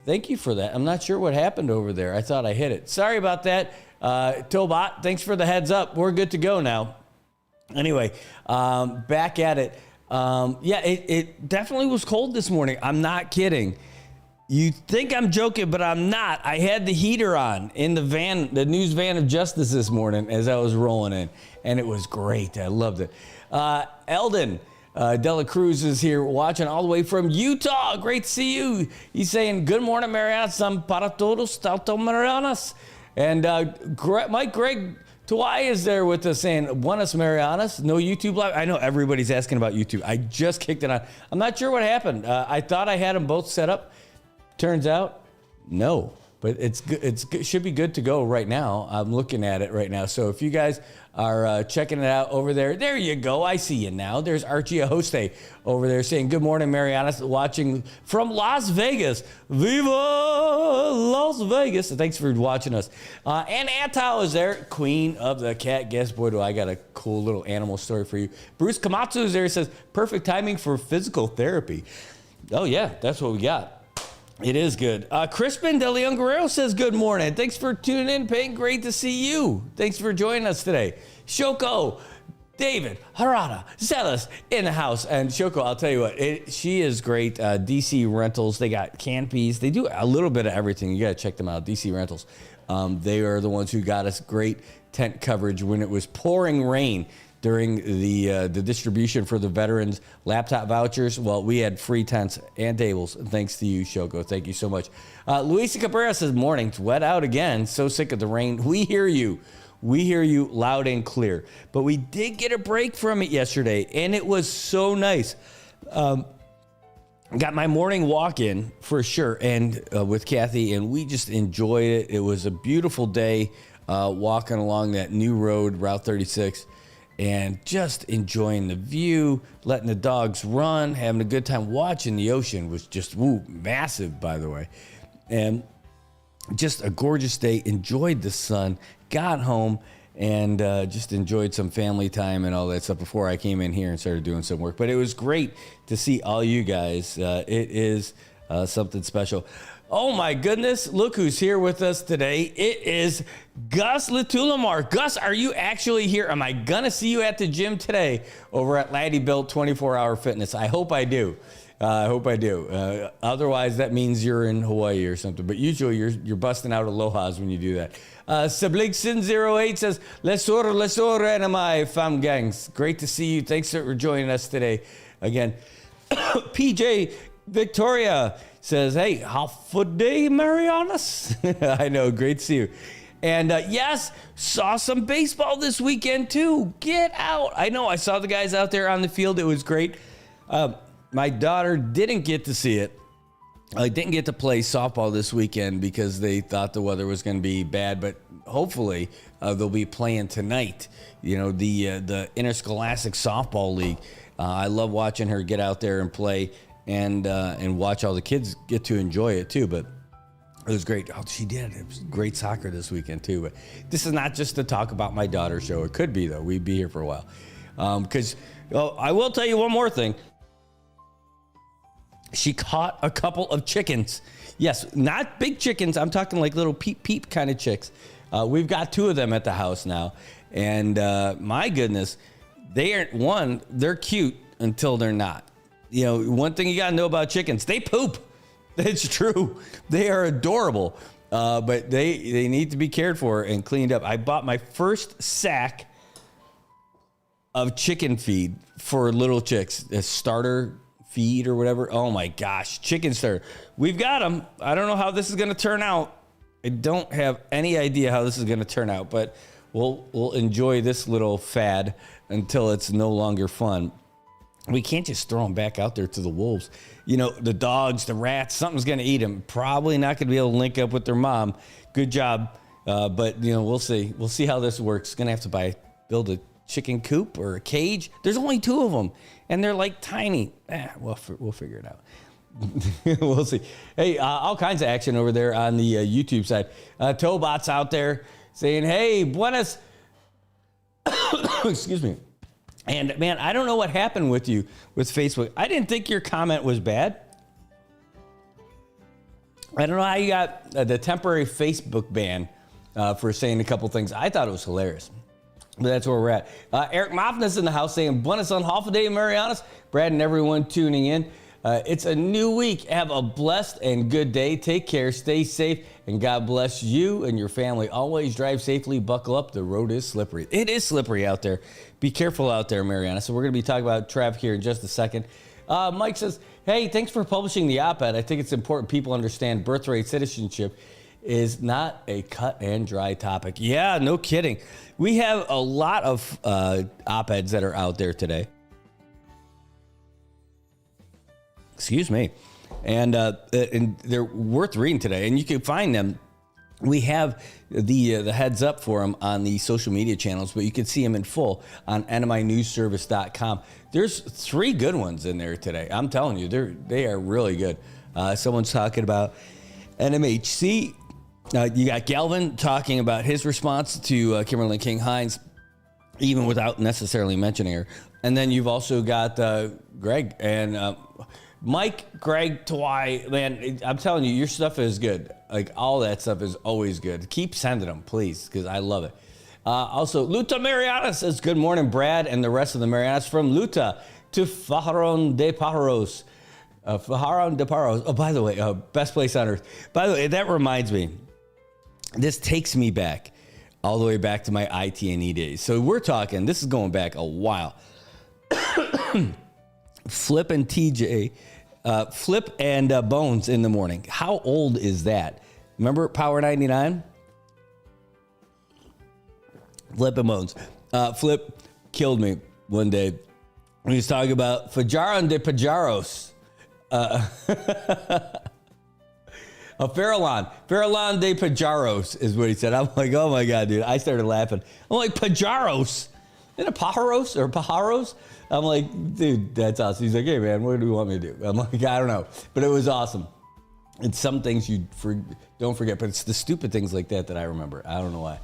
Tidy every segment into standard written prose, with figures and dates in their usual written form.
Thank you for that. I'm not sure what happened over there. I thought I hit it. Sorry about that. Tobot, thanks for the heads up. We're good to go now. Anyway, back at it. It definitely was cold this morning. I'm not kidding. You think I'm joking, but I'm not. I had the heater on in the van, the news van of justice this morning as I was rolling in, and it was great. I loved it. Eldon Dela Cruz is here watching all the way from Utah. Great to see you. He's saying, good morning, Marianas. Para todos, tanto Marianas. And Mike Greg Tuai is there with us saying, Buenas Marianas. No YouTube live. I know everybody's asking about YouTube. I just kicked it on. I'm not sure what happened. I thought I had them both set up. Turns out, no. But it's good. It should be good to go right now. I'm looking at it right now. So if you guys are checking it out over there, there you go. I see you now. There's Archie Ahoste over there saying, good morning, Marianas, watching from Las Vegas. Viva Las Vegas. Thanks for watching us. And Atau is there, queen of the cat guest. Boy, do I got a cool little animal story for you. Bruce Kamatsu is there. He says, perfect timing for physical therapy. Oh, yeah, that's what we got. It is good. Crispin De Leon Guerrero says, good morning. Thanks for tuning in, Payne. Great to see you. Thanks for joining us today. Shoko, David, Harada, Zealous in the house. And Shoko, I'll tell you what, she is great. DC Rentals, they got canned peas. They do a little bit of everything. You got to check them out, DC Rentals. They are the ones who got us great tent coverage when it was pouring rain during the distribution for the veterans laptop vouchers. Well, we had free tents and tables. Thanks to you, Shoko. Thank you so much. Luisa Cabrera says, morning. It's wet out again. So sick of the rain. We hear you. We hear you loud and clear. But we did get a break from it yesterday, and it was so nice. Got my morning walk in for sure, and with Kathy, and we just enjoyed it. It was a beautiful day walking along that new road, Route 36. And just enjoying the view, letting the dogs run, having a good time. Watching the ocean was just massive, by the way. And just a gorgeous day. Enjoyed the sun, got home, and just enjoyed some family time and all that stuff before I came in here and started doing some work. But it was great to see all you guys. It is something special. Oh my goodness, look who's here with us today. It is Gus Latulamar. Gus, are you actually here? Am I gonna see you at the gym today over at Laddie Built 24-Hour Fitness? I hope I do. Otherwise, that means you're in Hawaii or something. But usually you're busting out alohas when you do that. Subligson08 says, Lesor, and my fam gangs. Great to see you. Thanks for joining us today. Again, PJ Victoria says, hey, half a day, Marianas. I know, great to see you. And yes, saw some baseball this weekend too. Get out. I know, I saw the guys out there on the field. It was great. My daughter didn't get to see it. I didn't get to play softball this weekend because they thought the weather was going to be bad, but hopefully they'll be playing tonight. You know, the Interscholastic Softball League. I love watching her get out there and play. And watch all the kids get to enjoy it too. But it was great. Oh, she did. It was great soccer this weekend too. But this is not just to talk about my daughter's show. It could be though. We'd be here for a while. Because I will tell you one more thing. She caught a couple of chickens. Yes, not big chickens. I'm talking like little peep kind of chicks. We've got 2 of them at the house now. And my goodness, they're cute until they're not. You know, one thing you got to know about chickens, they poop. It's true. They are adorable, but they need to be cared for and cleaned up. I bought my first sack of chicken feed for little chicks, a starter feed or whatever. Oh, my gosh, chicken starter. We've got them. I don't know how this is going to turn out. I don't have any idea how this is going to turn out, but we'll enjoy this little fad until it's no longer fun. We can't just throw them back out there to the wolves. You know, the dogs, the rats, something's going to eat them. Probably not going to be able to link up with their mom. Good job. But, you know, we'll see. We'll see how this works. Going to have to build a chicken coop or a cage. There's only 2 of them, and they're like tiny. We'll figure it out. We'll see. Hey, all kinds of action over there on the YouTube side. Tobot's out there saying, hey, buenas. Excuse me. And, man, I don't know what happened with you with Facebook. I didn't think your comment was bad. I don't know how you got the temporary Facebook ban for saying a couple things. I thought it was hilarious. But that's where we're at. Eric Moffness in the house saying, Buenos on half a day, Marianas. Brad and everyone tuning in. It's a new week. Have a blessed and good day. Take care. Stay safe. And God bless you and your family. Always drive safely. Buckle up. The road is slippery. It is slippery out there. Be careful out there, Mariana. So we're going to be talking about traffic here in just a second. Mike says, hey, thanks for publishing the op-ed. I think it's important people understand birthright citizenship is not a cut and dry topic. Yeah, no kidding. We have a lot of op-eds that are out there today. Excuse me. And they're worth reading today. And you can find them. We have the heads up for them on the social media channels, but you can see them in full on nminewsservice.com. There's 3 good ones in there today. I'm telling you, they are really good. Someone's talking about NMHC. You got Galvin talking about his response to Kimberly King Hines, even without necessarily mentioning her. And then you've also got Greg and Mike, Greg, Tawai. Man, I'm telling you, your stuff is good. Like, all that stuff is always good. Keep sending them, please, because I love it. Also, Luta Mariana says, good morning, Brad, and the rest of the Marianas from Luta to Fajaron de Pajaros. Fajaron de Pajaros. Oh, by the way, best place on earth. By the way, that reminds me. This takes me back, all the way back to my IT&E days. So we're talking, this is going back a while. Flip and TJ, Flip and Bones in the morning. How old is that? Remember Power 99? Flip and Bones. Flip killed me one day when he was talking about Fajaron de Pajaros. Farallon de Pajaros is what he said. I'm like, oh my God, dude. I started laughing. I'm like, Pajaros? Isn't it Pajaros or Pajaros? I'm like, dude, that's awesome. He's like, hey, man, what do you want me to do? I'm like, I don't know. But it was awesome. It's some things you don't forget, but it's the stupid things like that I remember. I don't know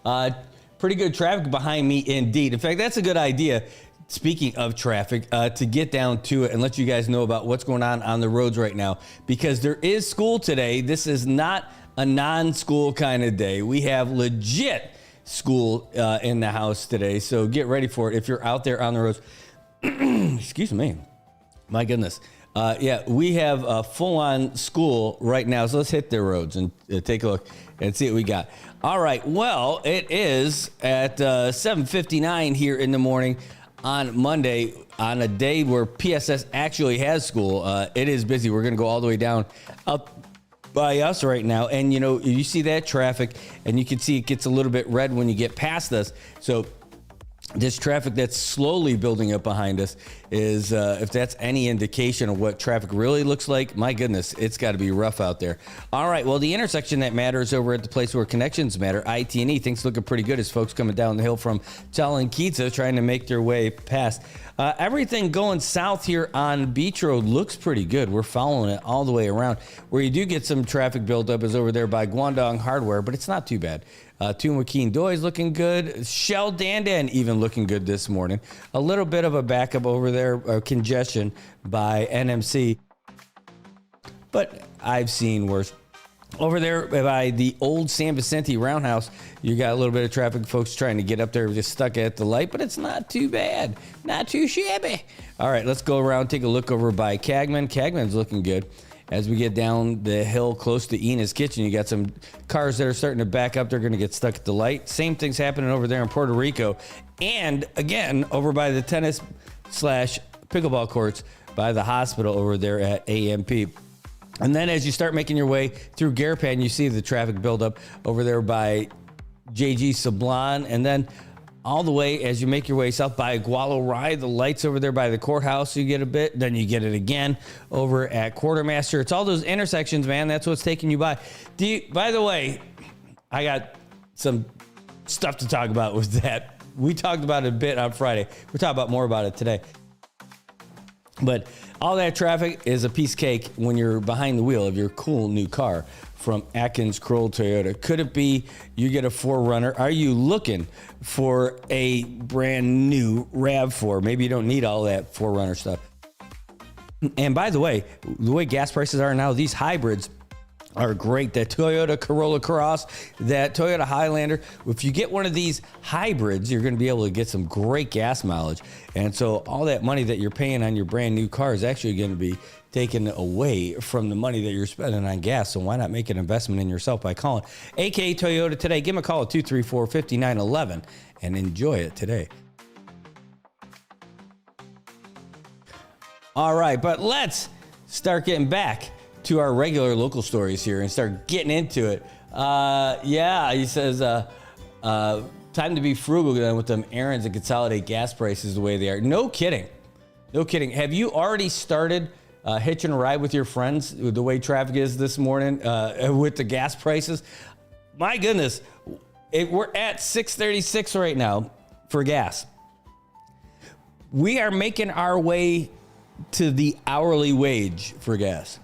why. Pretty good traffic behind me, indeed. In fact, that's a good idea. Speaking of traffic, to get down to it and let you guys know about what's going on the roads right now, because there is school today. This is not a non-school kind of day. We have legit school in the house today, so get ready for it if you're out there on the roads. Excuse me. My goodness. Yeah, we have a full-on school right now, so let's hit the roads and take a look and see what we got. All right, well, it is at 7:59 here in the morning on Monday, on a day where PSS actually has school. It is busy. We're going to go all the way down up by us right now. And, you know, you see that traffic, and you can see it gets a little bit red when you get past us. So this traffic that's slowly building up behind us is, if that's any indication of what traffic really looks like, my goodness, it's got to be rough out there. All right, well, the intersection that matters over at the place where connections matter, IT&E, things looking pretty good as folks coming down the hill from Talkeetna trying to make their way past. Everything going south here on Beach Road looks pretty good. We're following it all the way around. Where you do get some traffic buildup is over there by Guangdong Hardware, but it's not too bad. Tumakeen Doy's looking good. Shell Dandan even looking good this morning. A little bit of a backup over there, congestion by NMC, but I've seen worse. Over there by the old San Vicente Roundhouse, you got a little bit of traffic, folks trying to get up there, just stuck at the light, but it's not too bad. Not too shabby. All right, let's go around, take a look over by Cagman. Cagman's looking good. As we get down the hill close to Ina's Kitchen, you got some cars that are starting to back up. They're going to get stuck at the light. Same thing's happening over there in Puerto Rico. And again, over by the tennis/pickleball courts by the hospital over there at AMP. And then as you start making your way through Garapan, you see the traffic buildup over there by JG Sablon. And then all the way as you make your way south by Gualo Rye, the lights over there by the courthouse, you get a bit, then you get it again over at Quartermaster. It's all those intersections, man. That's what's taking you by. By the way, I got some stuff to talk about with that. We talked about it a bit on Friday. We'll talk about more about it today. But all that traffic is a piece of cake when you're behind the wheel of your cool new car from Atkins Kroll Toyota. Could it be you get a 4Runner? Are you looking for a brand new RAV4? Maybe you don't need all that 4Runner stuff. And by the way gas prices are now, these hybrids are great. That Toyota Corolla Cross, that Toyota Highlander. If you get one of these hybrids, you're going to be able to get some great gas mileage. And so all that money that you're paying on your brand new car is actually going to be taken away from the money that you're spending on gas. So why not make an investment in yourself by calling AKA Toyota today? Give them a call at 234-5911 and enjoy it today. All right, but let's start getting back to our regular local stories here and start getting into it. He says, time to be frugal then with them errands and consolidate gas prices the way they are. No kidding. Have you already started hitching a ride with your friends the way traffic is this morning with the gas prices? My goodness, we're at $6.36 right now for gas. We are making our way to the hourly wage for gas.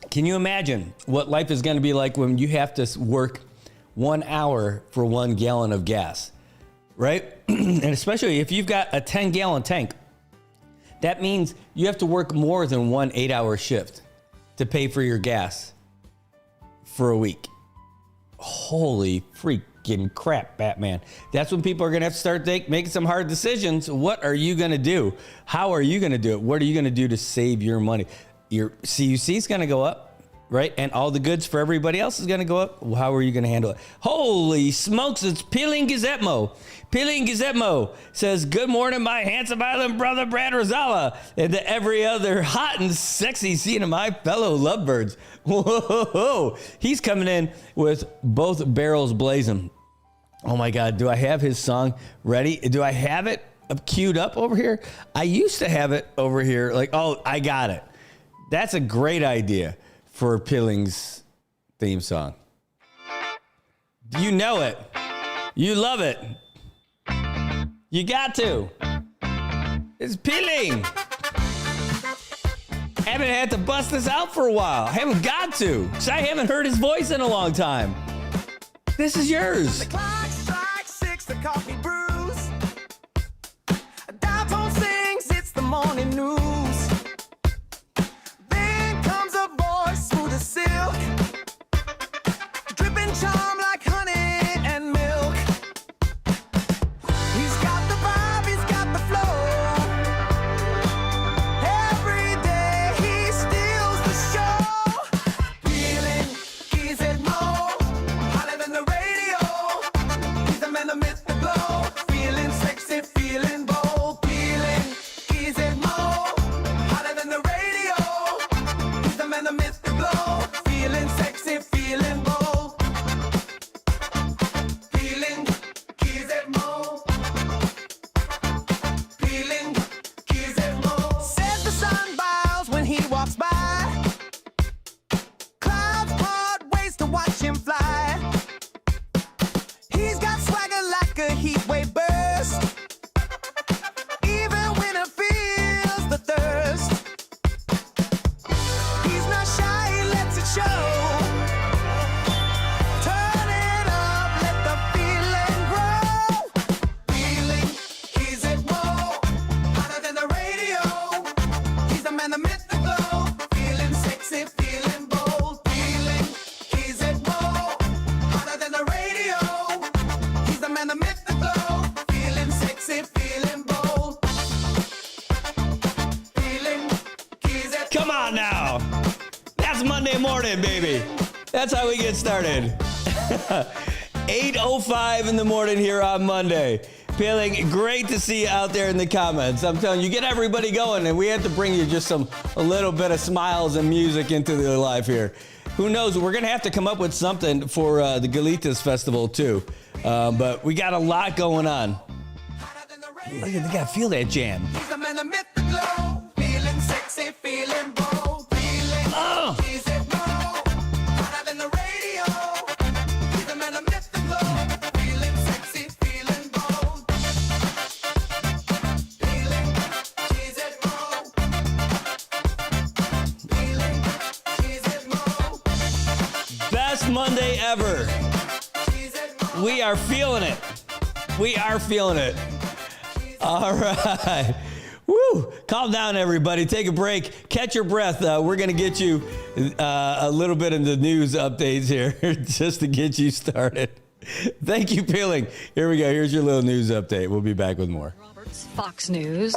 Can you imagine what life is going to be like when you have to work 1 hour for 1 gallon of gas, right? And especially if you've got a 10-gallon tank, that means you have to work more than 1 8-hour shift to pay for your gas for a week. Holy freaking crap, Batman. That's when people are going to have to start making some hard decisions. What are you going to do? How are you going to do it? What are you going to do to save your money? Your CUC is going to go up, right? And all the goods for everybody else is going to go up. How are you going to handle it? Holy smokes, it's Peeling Gazetmo. Peeling Gazetmo says, good morning, my handsome island brother, Brad Rosala, and to every other hot and sexy scene of my fellow lovebirds. Whoa, he's coming in with both barrels blazing. Oh my God, do I have his song ready? Do I have it queued up over here? I used to have it over here. I got it. That's a great idea for Peeling's theme song. You know it. You love it. You got to. It's Peeling. Haven't had to bust this out for a while. Haven't got to, because I haven't heard his voice in a long time. This is yours. The clock strikes 6, the coffee brews. A dial tone sings, it's the morning news. Smooth as silk, dripping charm like honey and milk. He's got the vibe, he's got the flow. Every day he steals the show. Feeling, he's at more, hotter than the radio. He's the man, the myth, the glow. Feeling sexy, feeling bold. Feeling, he's at more, hotter than the radio. He's the man, the myth. Feeling sexy, feeling bold. Feeling keys at Mo. Feeling keys at Mo. Says the sun bows when he walks by. Clouds part ways to watch him fly. He's got swagger like a heat wave burst. Even when it feels the thirst. He's not shy, he lets it show. Turn it up, let the feeling grow. Feeling, he's at Mo, hotter than the radio. He's the man, the myth, the glow. Feeling sexy, feeling bold. Feeling, he's at Mo, hotter than the radio. He's the man, the myth, the glow. Feeling sexy, feeling bold. Feeling, he's at Come on now. That's Monday morning, baby. That's how we get started. 8:05 in the morning here on Monday. Peeling, great to see you out there in the comments. I'm telling you, get everybody going, and we have to bring you just a little bit of smiles and music into the life here. Who knows? We're going to have to come up with something for the Galitas Festival, too. But we got a lot going on. Look, they got to feel that jam. He's the man, the myth, the glow. Feeling sexy, feeling bold. Feeling, he's at Mo, hotter than the radio. He's the man, the myth, the glow. Feeling sexy, feeling bold. Feeling, he's at Mo. Feeling, he's at Mo. Best Monday ever. He's at Mo. We are feeling it. We are feeling it. All right. Woo. Calm down, everybody. Take a break. Catch your breath. We're going to get you a little bit of the news updates here just to get you started. Thank you, Peeling. Here we go. Here's your little news update. We'll be back with more. Fox News.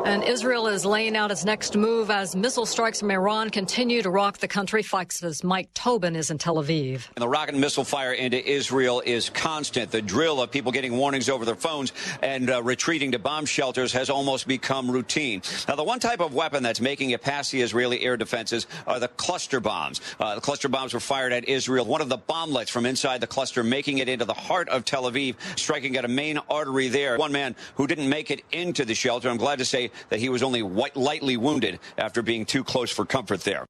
And Israel is laying out its next move as missile strikes from Iran continue to rock the country. Fox's Mike Tobin is in Tel Aviv. And the rocket and missile fire into Israel is constant. The drill of people getting warnings over their phones and retreating to bomb shelters has almost become routine. Now, the one type of weapon that's making it past the Israeli air defenses are the cluster bombs. The cluster bombs were fired at Israel. One of the bomblets from inside the cluster making it into the heart of Tel Aviv, striking at a main artery there. One man who didn't make it into the shelter, I'm glad to say that he was only lightly wounded after being too close for comfort there.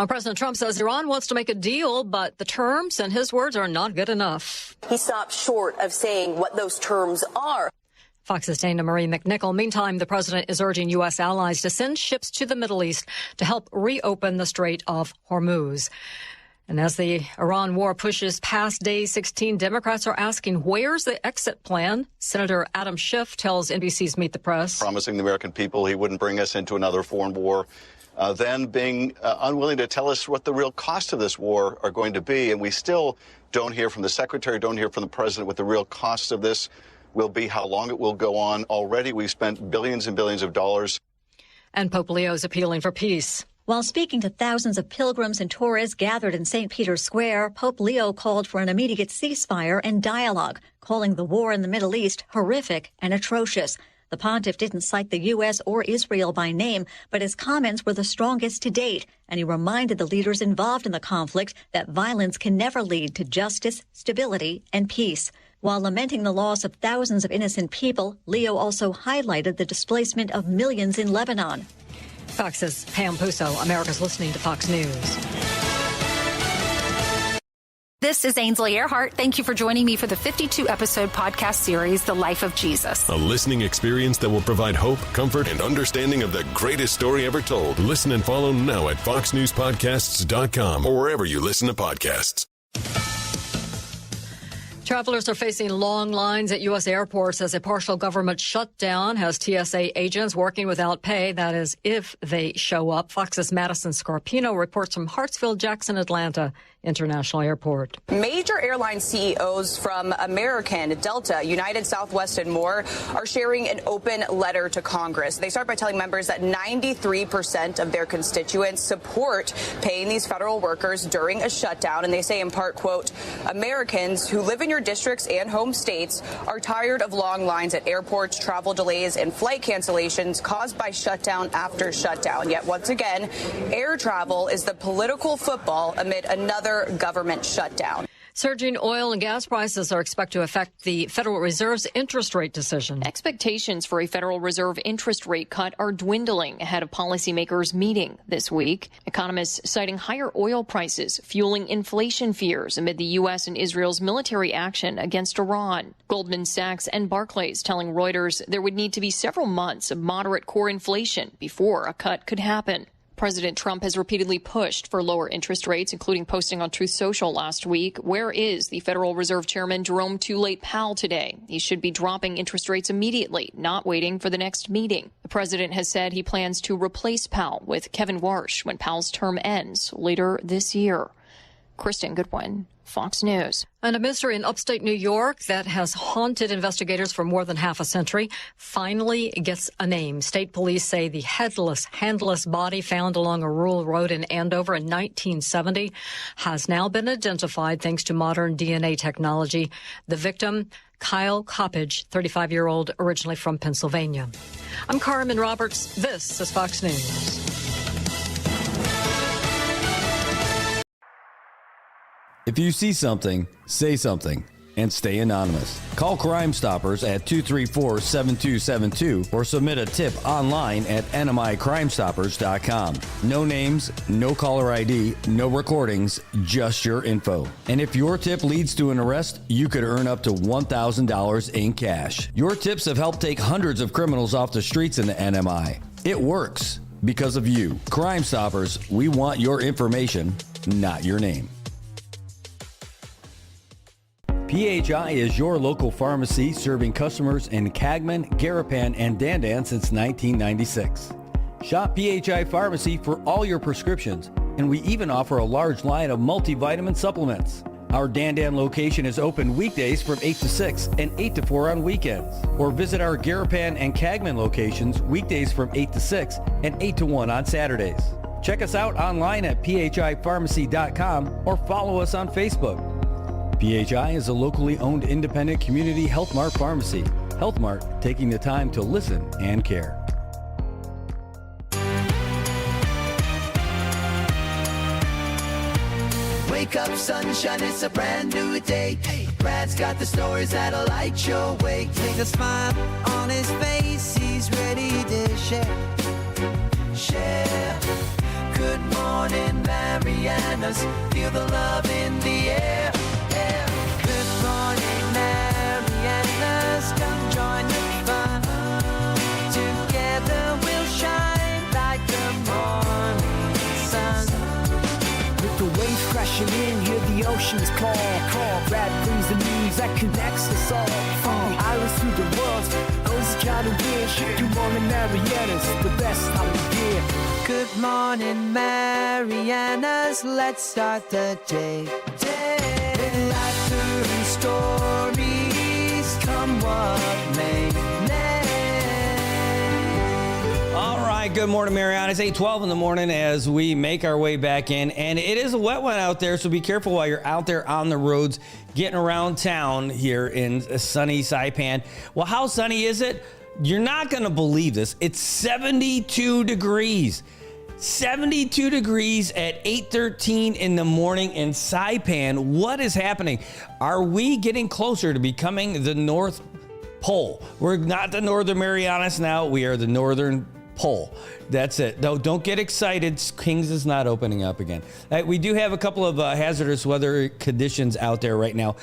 President Trump says Iran wants to make a deal, but the terms, in his words, are not good enough. He stopped short of saying what those terms are. Fox's Dana Marie McNichol. Meantime, the president is urging U.S. allies to send ships to the Middle East to help reopen the Strait of Hormuz. And as the Iran war pushes past day 16, Democrats are asking, where's the exit plan? Senator Adam Schiff tells NBC's Meet the Press. Promising the American people he wouldn't bring us into another foreign war, then being unwilling to tell us what the real cost of this war are going to be. And we still don't hear from the secretary, don't hear from the president what the real cost of this will be, how long it will go on. Already we've spent billions and billions of dollars. And Pope Leo is appealing for peace. While speaking to thousands of pilgrims and tourists gathered in St. Peter's Square, Pope Leo called for an immediate ceasefire and dialogue, calling the war in the Middle East horrific and atrocious. The pontiff didn't cite the U.S. or Israel by name, but his comments were the strongest to date, and he reminded the leaders involved in the conflict that violence can never lead to justice, stability, and peace. While lamenting the loss of thousands of innocent people, Leo also highlighted the displacement of millions in Lebanon. Fox's Pam Puso. America's listening to Fox News. This is Ainsley Earhart. Thank you for joining me for the 52-episode podcast series, The Life of Jesus. A listening experience that will provide hope, comfort, and understanding of the greatest story ever told. Listen and follow now at foxnewspodcasts.com or wherever you listen to podcasts. Travelers are facing long lines at U.S. airports as a partial government shutdown has TSA agents working without pay. That is, if they show up. Fox's Madison Scarpino reports from Hartsfield-Jackson Atlanta International Airport. Major airline CEOs from American, Delta, United, Southwest, and more are sharing an open letter to Congress. They start by telling members that 93% of their constituents support paying these federal workers during a shutdown. And they say in part, quote, Americans who live in your districts and home states are tired of long lines at airports, travel delays, and flight cancellations caused by shutdown after shutdown. Yet once again, air travel is the political football amid another government shutdown. Surging oil and gas prices are expected to affect the Federal Reserve's interest rate decision. Expectations for a Federal Reserve interest rate cut are dwindling ahead of policymakers' meeting this week. Economists citing higher oil prices fueling inflation fears amid the U.S. and Israel's military action against Iran. Goldman Sachs and Barclays telling Reuters there would need to be several months of moderate core inflation before a cut could happen. President Trump has repeatedly pushed for lower interest rates, including posting on Truth Social last week. Where is the Federal Reserve Chairman Jerome Too Late Powell today? He should be dropping interest rates immediately, not waiting for the next meeting. The president has said he plans to replace Powell with Kevin Warsh when Powell's term ends later this year. Kristen Goodwin, Fox News. And a mystery in upstate New York that has haunted investigators for more than half a century finally gets a name. State police say the handless body found along a rural road in Andover in 1970 has now been identified thanks to modern DNA technology. The victim, Kyle Coppage, 35-year-old, originally from Pennsylvania. I'm Carmen Roberts. This is Fox News. If you see something, say something, and stay anonymous. Call Crime Stoppers at 234-7272 or submit a tip online at nmicrimestoppers.com. No names, no caller ID, no recordings, just your info. And if your tip leads to an arrest, you could earn up to $1,000 in cash. Your tips have helped take hundreds of criminals off the streets in the NMI. It works because of you. Crime Stoppers, we want your information, not your name. PHI is your local pharmacy serving customers in Cagman, Garapan, and Dandan since 1996. Shop PHI Pharmacy for all your prescriptions, and we even offer a large line of multivitamin supplements. Our Dandan location is open weekdays from 8 to 6 and 8 to 4 on weekends. Or visit our Garapan and Cagman locations weekdays from 8 to 6 and 8 to 1 on Saturdays. Check us out online at phipharmacy.com or follow us on Facebook. PHI is a locally owned independent community Health Mart pharmacy. Health Mart, taking the time to listen and care. Wake up, sunshine, it's a brand new day. Brad's got the stories that'll light your way. Take a smile on his face, he's ready to share. Good morning, Marianas. Feel the love in the air. Good morning, Marianas. Come join the fun. Together we'll shine like the morning sun. With the waves crashing in, hear the oceans call. Brad brings the news that connects us all. From the islands to the world, those counting wish. Good morning, Marianas, the best time of year. Good morning, Marianas. Let's start the day. With laughter and stories, come what may. All right, good morning, Marianas. 8:12 in the morning as we make our way back in. And it is a wet one out there, so be careful while you're out there on the roads getting around town here in sunny Saipan. Well, how sunny is it? You're not going to believe this. It's 72 degrees. 72 degrees at 8:13 in the morning in Saipan. What is happening? Are we getting closer to becoming the North Pole? We're not the Northern Marianas now. We are the Northern Pole. That's it. No, don't get excited. Kings is not opening up again. We do have a couple of hazardous weather conditions out there right now.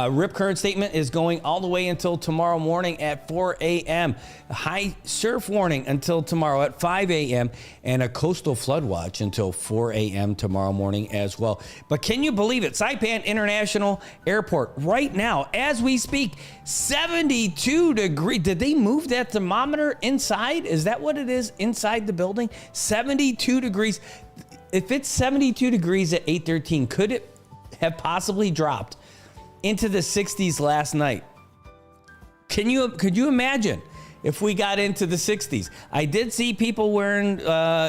Rip current statement is going all the way until tomorrow morning at 4 a.m. High surf warning until tomorrow at 5 a.m. and a coastal flood watch until 4 a.m. tomorrow morning as well. But can you believe it? Saipan International Airport right now, as we speak, 72 degrees. Did they move that thermometer inside? Is that what it is inside the building? 72 degrees. If it's 72 degrees at 8:13, could it have possibly dropped into the 60s last night? Could you imagine if we got into the 60s? I did see people wearing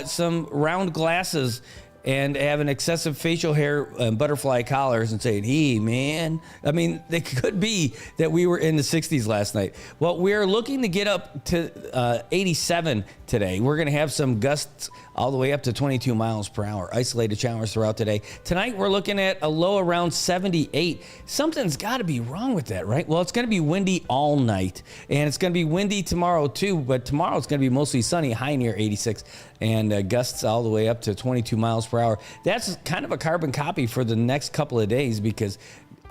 some round glasses and having excessive facial hair and butterfly collars and saying, hey, man. I mean, it could be that we were in the 60s last night. Well, we're looking to get up to 87 today. We're going to have some gusts all the way up to 22 miles per hour. Isolated showers throughout today. Tonight, we're looking at a low around 78. Something's got to be wrong with that, right? Well, it's going to be windy all night, and it's going to be windy tomorrow too, but tomorrow it's going to be mostly sunny, high near 86, and gusts all the way up to 22 miles per hour. That's kind of a carbon copy for the next couple of days because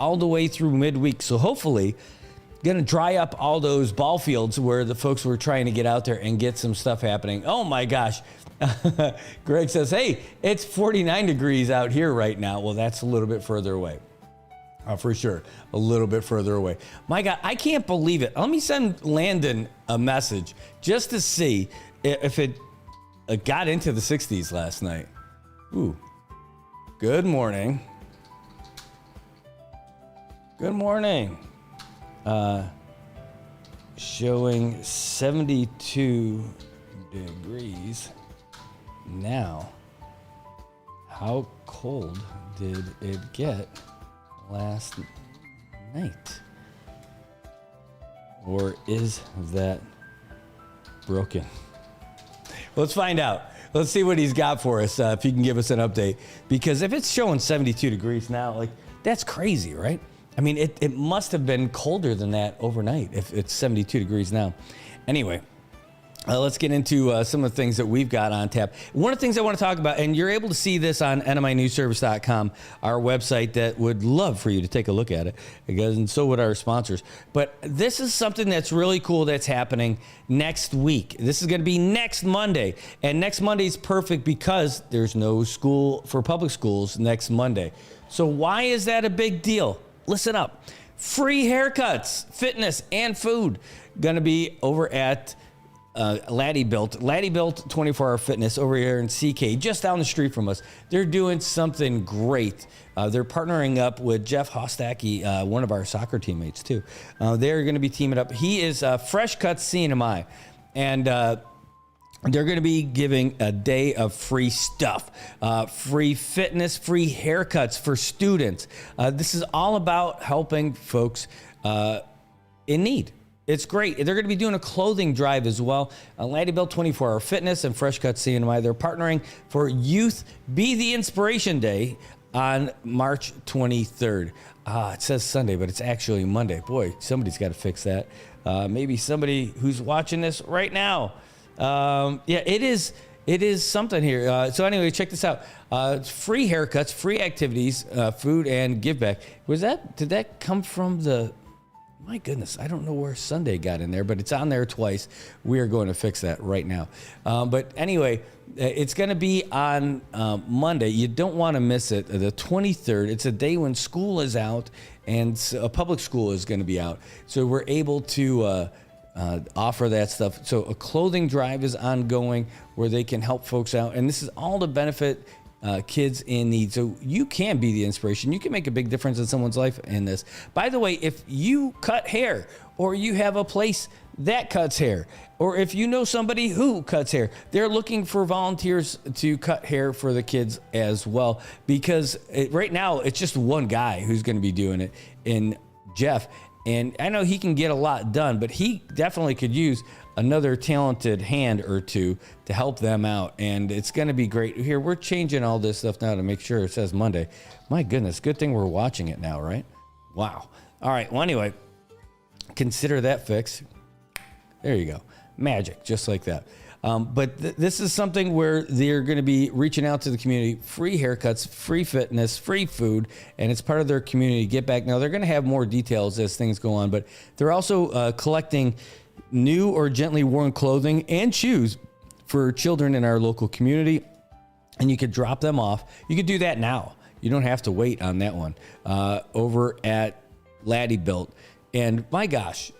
all the way through midweek. So hopefully, going to dry up all those ball fields where the folks were trying to get out there and get some stuff happening. Oh my gosh. Greg says, hey, it's 49 degrees out here right now. Well, that's a little bit further away. For sure. A little bit further away. My God, I can't believe it. Let me send Landon a message just to see if it got into the 60s last night. Ooh. Good morning. Good morning. Showing 72 degrees now. How cold did it get last night? Or is that broken? Let's find out. Let's see what he's got for us, if he can give us an update. Because if it's showing 72 degrees now, like, that's crazy, right? I mean, it must have been colder than that overnight if it's 72 degrees now. Anyway, let's get into some of the things that we've got on tap. One of the things I want to talk about, and you're able to see this on nminewsservice.com, our website that would love for you to take a look at it, because, and so would our sponsors. But this is something that's really cool that's happening next week. This is going to be next Monday. And next Monday is perfect because there's no school for public schools next Monday. So why is that a big deal? Listen up. free haircuts, fitness, and food. Going to be over at Laddie Built 24-hour fitness over here in CK, just down the street from us. They're doing something great. They're partnering up with Jeff Hostacki, one of our soccer teammates too. They're going to be teaming up. He is Fresh Cuts CNMI, and they're going to be giving a day of free stuff, free fitness, free haircuts for students. This is all about helping folks in need. It's great. They're going to be doing a clothing drive as well. Laddie Built 24-hour fitness and Fresh Cut CNMI. They're partnering for Youth Be the Inspiration Day on March 23rd. It says Sunday, but it's actually Monday. Boy, somebody's got to fix that. Maybe somebody who's watching this right now. It is something here. So anyway, check this out. Free haircuts, free activities, food, and give back. Did that come from my goodness, I don't know where Sunday got in there, but it's on there twice. We are going to fix that right now. But anyway, it's going to be on Monday. You don't want to miss it. The 23rd. It's a day when school is out and a public school is going to be out. So we're able to offer that stuff. So a clothing drive is ongoing where they can help folks out. And this is all to benefit kids in need. So you can be the inspiration. You can make a big difference in someone's life in this. By the way, if you cut hair or you have a place that cuts hair, or if you know somebody who cuts hair, they're looking for volunteers to cut hair for the kids as well. Because right now it's just one guy who's going to be doing it in Jeff. And I know he can get a lot done, but he definitely could use another talented hand or two to help them out. And it's going to be great. Here, we're changing all this stuff now to make sure it says Monday. My goodness, good thing we're watching it now, right? Wow. All right. Well, anyway, consider that fixed. There you go. Magic, just like that. But this is something where they're going to be reaching out to the community, free haircuts, free fitness, free food, and it's part of their community get back. Now, they're going to have more details as things go on, but they're also collecting new or gently worn clothing and shoes for children in our local community, and you could drop them off. You could do that now. You don't have to wait on that one over at Laddie Built. And my gosh,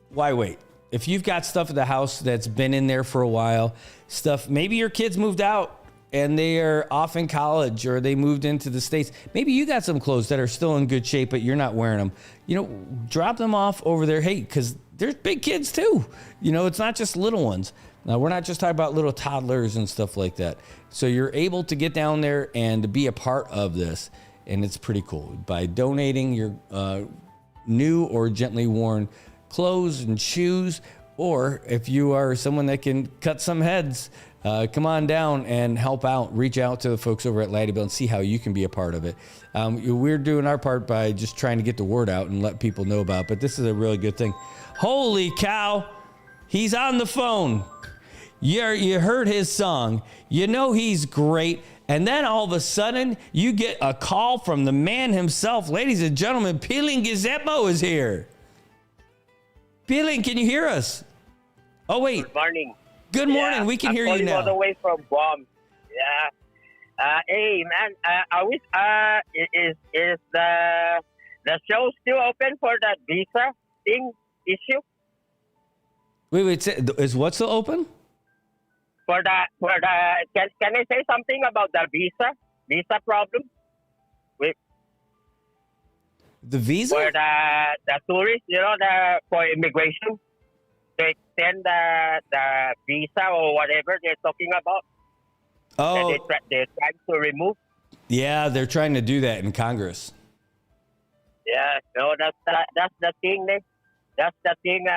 why wait? If you've got stuff at the house that's been in there for a while, stuff, maybe your kids moved out and they are off in college or they moved into the States. Maybe you got some clothes that are still in good shape, but you're not wearing them. Drop them off over there. Hey, because there's big kids too. It's not just little ones. Now, we're not just talking about little toddlers and stuff like that. So you're able to get down there and to be a part of this. And it's pretty cool by donating your new or gently worn clothes and shoes, or if you are someone that can cut some heads, come on down and help out. Reach out to the folks over at Laddie Built and see how you can be a part of it. We're doing our part by just trying to get the word out and let people know about it, but this is a really good thing. Holy cow, he's on the phone. You heard his song. He's great. And then all of a sudden, you get a call from the man himself. Ladies and gentlemen, Peeling Gizemo is here. Peeling, can you hear us? Oh, wait. Good morning. Good morning. We can hear you now. I'm all the way from Guam. Yeah. Hey, man. I wish, is the show still open for that visa thing issue? Wait. Is what still open? Can I say something about the visa problem? The visa? For the tourists, for immigration, to extend the visa or whatever they're talking about. Oh. They're trying to remove. Yeah, they're trying to do that in Congress. Yeah, no, that's the thing. That's the thing.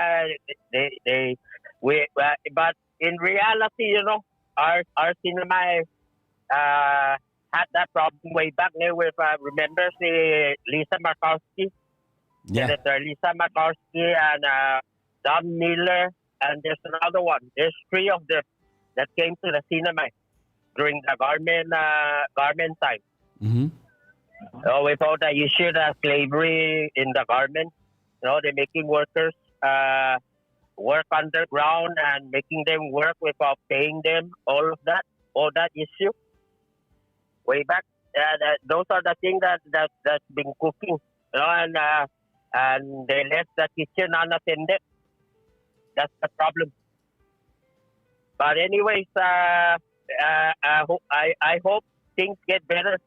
But in reality, our cinema had that problem way back there with, remember, Lisa Murkowski? Yeah. Senator Lisa Murkowski and Don Miller, and there's another one. There's three of them that came to the cinema during the garment time. Mm-hmm. With all the issue of slavery in the garment, they're making workers work underground and making them work without paying them, all that issue. Way back, those are the things that's been cooking, and and they left the kitchen unattended. That's the problem. But anyways, I hope things get better.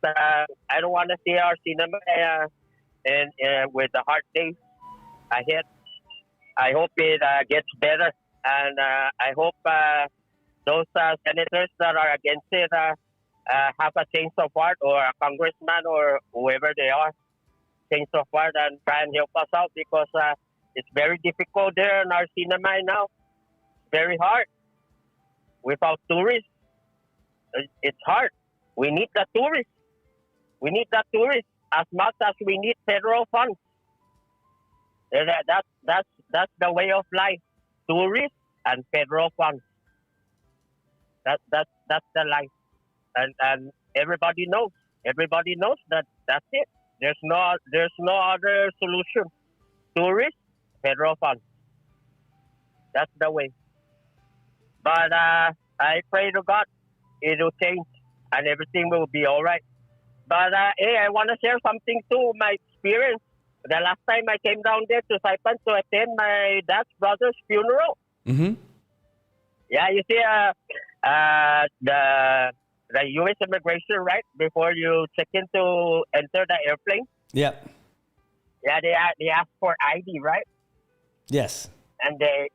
I don't want to see our cinema and with the hard days ahead. I hope it gets better, and I hope those senators that are against it have a change of heart, or a congressman or whoever they are, change of heart and try and help us out, because it's very difficult there in our cinema now. Very hard. Without tourists, it's hard. We need the tourists. We need the tourists as much as we need federal funds. That's the way of life. Tourists and federal funds. That's the life. And everybody knows. Everybody knows that that's it. There's no other solution. Tourists, federal funds. That's the way. But I pray to God it will change and everything will be all right. But hey, I want to share something too, my experience. The last time I came down there to Saipan to attend my dad's brother's funeral. Mm-hmm. Yeah, you see, the U.S. immigration, right, before you check in to enter the airplane. Yep. Yeah, they ask for ID, right? Yes. And they're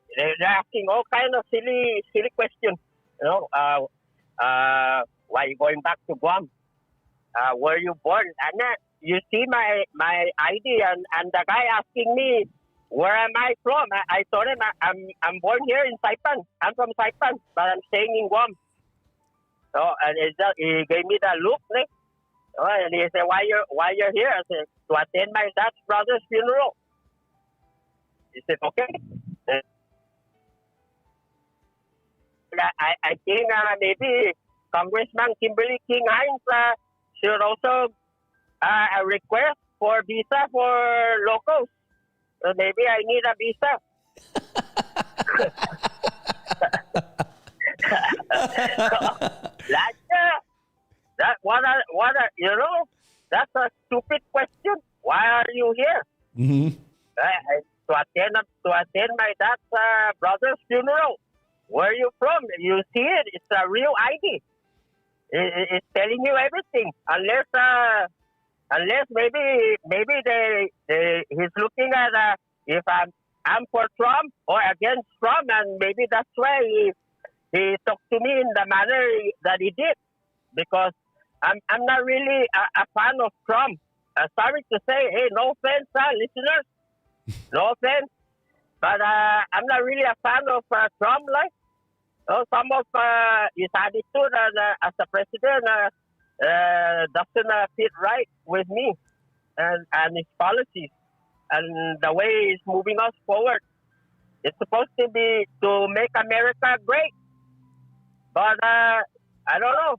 asking all kind of silly questions. You know, why are you going back to Guam? Where you born? And you see my ID, and the guy asking me, where am I from? I told him I'm born here in Saipan. I'm from Saipan, but I'm staying in Guam. So, and he gave me the look, and he said, why you're here? I said, to attend my dad's brother's funeral. He said, okay. I think maybe Congressman Kimberly King Hines should also request for visa for locals. So maybe I need a visa. You know, that's a stupid question. Why are you here? Mm-hmm. To attend my dad's brother's funeral. Where are you from? You see it. It's a real ID. It's telling you everything. Unless maybe he's looking at if I'm for Trump or against Trump, and maybe that's why he talked to me in the manner that he did, because I'm not really a fan of Trump. Sorry to say, hey, no offense, listeners, no offense, but I'm not really a fan of Trump. Like, some of his attitude as a president doesn't fit right with me, and his policies and the way he's moving us forward. It's supposed to be to make America great, but I don't know.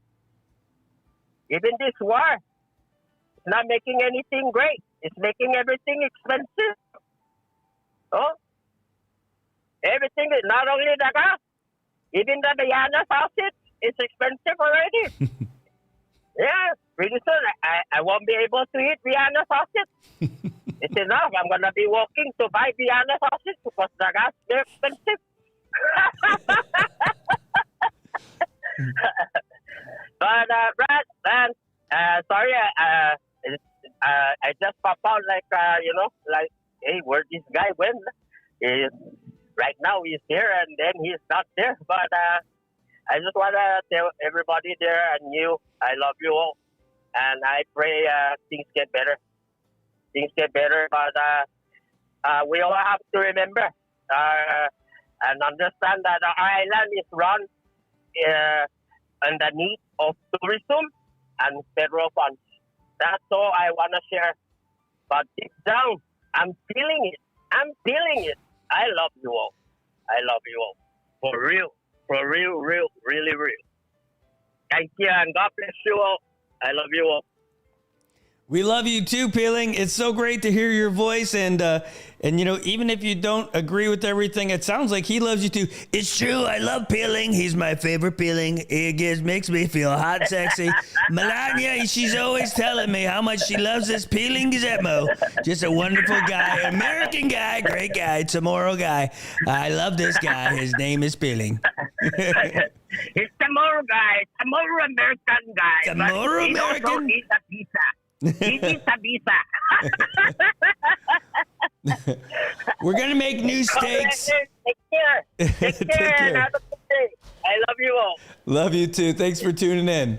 Even this war, it's not making anything great. It's making everything expensive. Oh, everything is not only the gas, even the Marianas sausage is expensive already. Yeah, pretty soon I won't be able to eat Marianas sausage. It's enough. I'm going to be walking to buy Marianas sausage because the gas is very expensive. But, Brad, sorry, I just pop out like, hey, where this guy went? Right now he's here and then he's not there. But I just want to tell everybody there and you, I love you all. And I pray things get better. Things get better. But we all have to remember and understand that our island is run on the need of tourism and federal funds. That's all I want to share. But deep down, I'm feeling it. I'm feeling it. I love you all. I love you all. For real. For real, really real. Thank you, and God bless you all. I love you all. We love you too, Peeling. It's so great to hear your voice, and you know, even if you don't agree with everything, it sounds like he loves you too. It's true. I love Peeling. He's my favorite Peeling. It makes me feel hot, sexy. Melania, she's always telling me how much she loves this Peeling Gizmo. Just a wonderful guy, American guy, great guy, Chamorro guy. I love this guy. His name is Peeling. It's Chamorro guy, Chamorro American guy. Chamorro He American? also needs a visa. He needs a visa. We're going to make new steaks. Take care. Take care. And have a good day. I love you all. Love you too. Thanks for tuning in.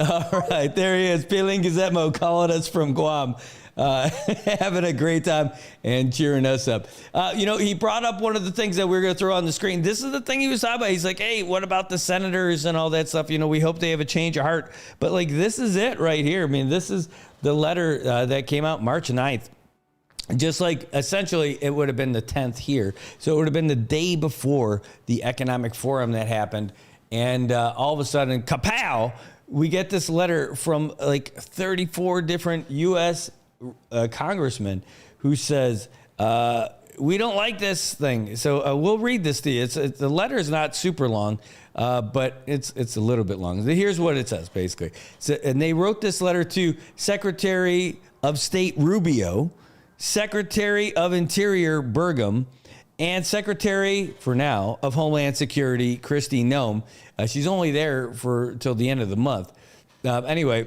All right, there he is, Peeling Gizmo, calling us from Guam. Having a great time and cheering us up. You know, he brought up one of the things that we're going to throw on the screen. This is the thing he was talking about. He's like, hey, what about the senators and all that stuff? You know, we hope they have a change of heart. But, like, this is it right here. I mean, this is the letter that came out March 9th. Just like, essentially, it would have been the 10th here. So it would have been the day before the economic forum that happened. And all of a sudden, kapow, we get this letter from, like, 34 different U.S. congressman who says, we don't like this thing. So we'll read this to you. The letter is not super long, but it's a little bit long. Here's what it says, basically. So, and they wrote this letter to Secretary of State Rubio, Secretary of Interior Burgum, and Secretary, for now, of Homeland Security, Kristi Noem. She's only there till the end of the month. Anyway,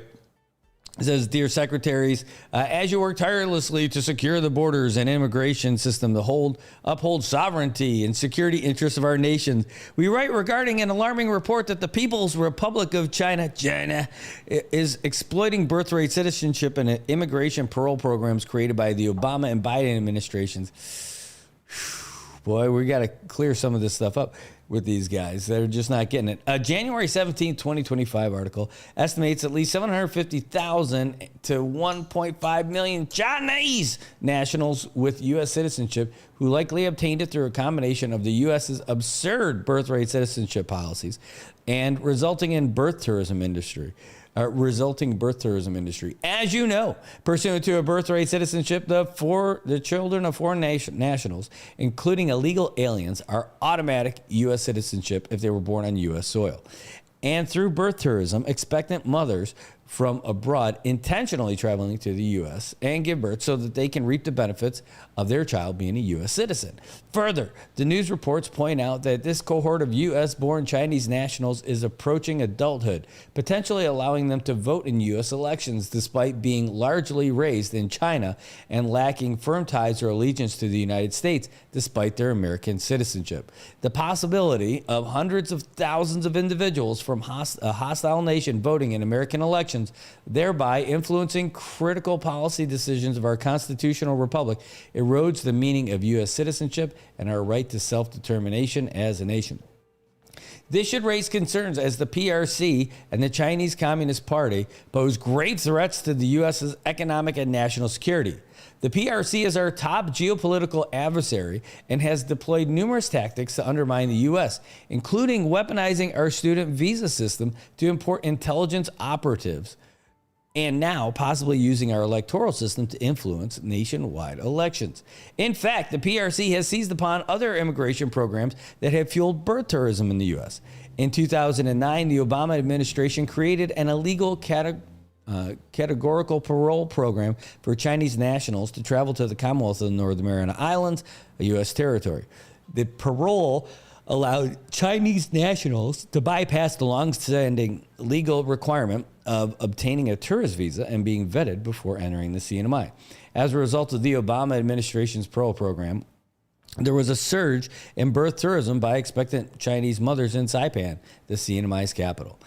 it says, dear secretaries, as you work tirelessly to secure the borders and immigration system to uphold sovereignty and security interests of our nation, we write regarding an alarming report that the People's Republic of China is exploiting birthright citizenship and immigration parole programs created by the Obama and Biden administrations. Boy, we got to clear some of this stuff up with these guys. They're just not getting it. A January 17, 2025 article estimates at least 750,000 to 1.5 million Chinese nationals with U.S. citizenship who likely obtained it through a combination of the U.S.'s absurd birthright citizenship policies and resulting birth tourism industry. As you know, pursuant to a birthright citizenship, the children of foreign nationals, including illegal aliens, are automatic U.S. citizenship if they were born on U.S. soil. And through birth tourism, expectant mothers from abroad intentionally traveling to the U.S. and give birth so that they can reap the benefits of their child being a U.S. citizen. Further, the news reports point out that this cohort of U.S.-born Chinese nationals is approaching adulthood, potentially allowing them to vote in U.S. elections despite being largely raised in China and lacking firm ties or allegiance to the United States despite their American citizenship. The possibility of hundreds of thousands of individuals from a hostile nation voting in American elections, thereby influencing critical policy decisions of our constitutional republic, erodes the meaning of U.S. citizenship and our right to self-determination as a nation. This should raise concerns as the PRC and the Chinese Communist Party pose grave threats to the U.S.'s economic and national security. The PRC is our top geopolitical adversary and has deployed numerous tactics to undermine the U.S., including weaponizing our student visa system to import intelligence operatives, and now possibly using our electoral system to influence nationwide elections. In fact, the PRC has seized upon other immigration programs that have fueled birth tourism in the U.S. In 2009, the Obama administration created an illegal categorical parole program for Chinese nationals to travel to the Commonwealth of the Northern Mariana Islands, a U.S. territory. The parole allowed Chinese nationals to bypass the long-standing legal requirement of obtaining a tourist visa and being vetted before entering the CNMI. As a result of the Obama administration's parole program, there was a surge in birth tourism by expectant Chinese mothers in Saipan, the CNMI's capital.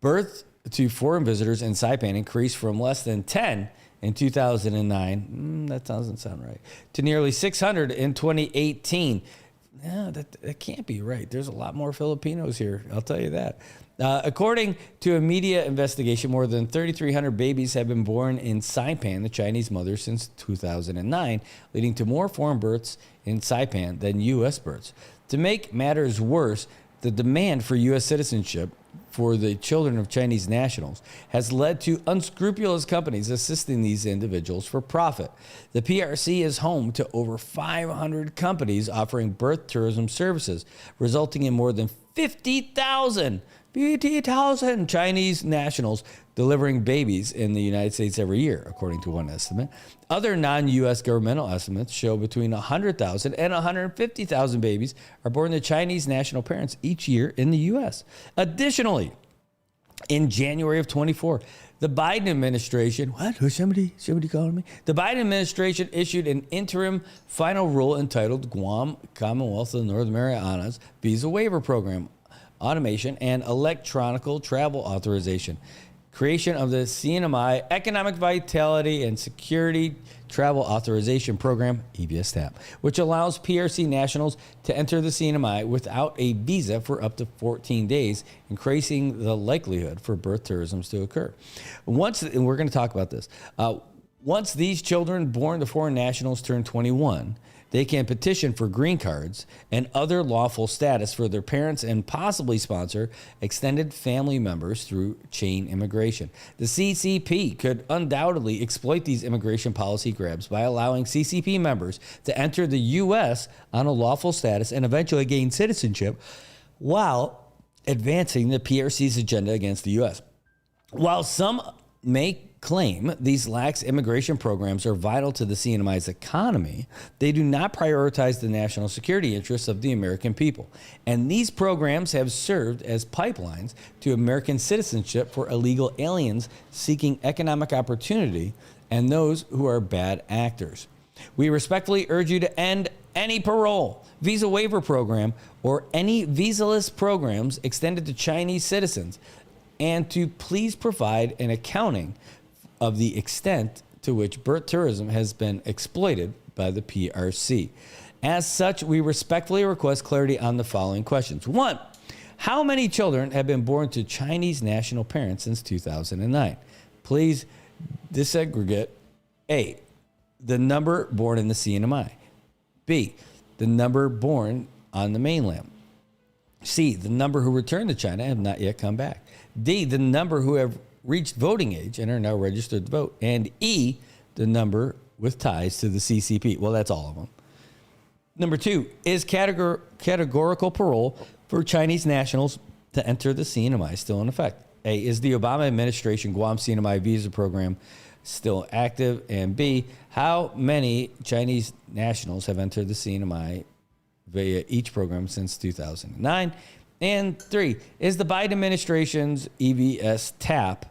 Birth to foreign visitors in Saipan increased from less than 10 in 2009, that doesn't sound right, to nearly 600 in 2018. No, that can't be right. There's a lot more Filipinos here, I'll tell you that. According to a media investigation, more than 3,300 babies have been born in Saipan, the Chinese mother, since 2009, leading to more foreign births in Saipan than U.S. births. To make matters worse, the demand for U.S. citizenship for the children of Chinese nationals has led to unscrupulous companies assisting these individuals for profit. The PRC is home to over 500 companies offering birth tourism services, resulting in more than 50,000 Chinese nationals delivering babies in the United States every year, according to one estimate. Other non-U.S. governmental estimates show between 100,000 and 150,000 babies are born to Chinese national parents each year in the U.S. Additionally, in January of 24, the Biden administration, somebody calling me? The Biden administration issued an interim final rule entitled Guam Commonwealth of the Northern Marianas Visa Waiver Program, Automation and Electronical Travel Authorization. Creation of the CNMI Economic Vitality and Security Travel Authorization Program, EVS-TAP, which allows PRC nationals to enter the CNMI without a visa for up to 14 days, increasing the likelihood for birth tourism to occur. And we're going to talk about this. Once these children born to foreign nationals turn 21, they can petition for green cards and other lawful status for their parents and possibly sponsor extended family members through chain immigration. The CCP could undoubtedly exploit these immigration policy grabs by allowing CCP members to enter the U.S. on a lawful status and eventually gain citizenship while advancing the PRC's agenda against the U.S. While some may claim these lax immigration programs are vital to the CNMI's economy, they do not prioritize the national security interests of the American people. And these programs have served as pipelines to American citizenship for illegal aliens seeking economic opportunity and those who are bad actors. We respectfully urge you to end any parole, visa waiver program, or any visaless programs extended to Chinese citizens, and to please provide an accounting of the extent to which birth tourism has been exploited by the PRC. As such, we respectfully request clarity on the following questions. 1, how many children have been born to Chinese national parents since 2009? Please disaggregate. A, the number born in the CNMI. B, the number born on the mainland. C, the number who returned to China and have not yet come back. D, the number who have reached voting age and are now registered to vote. And E, the number with ties to the CCP. Well, that's all of them. Number 2, is categorical parole for Chinese nationals to enter the CNMI still in effect? A, is the Obama administration Guam CNMI visa program still active? And B, how many Chinese nationals have entered the CNMI via each program since 2009? And 3, is the Biden administration's EVS-TAP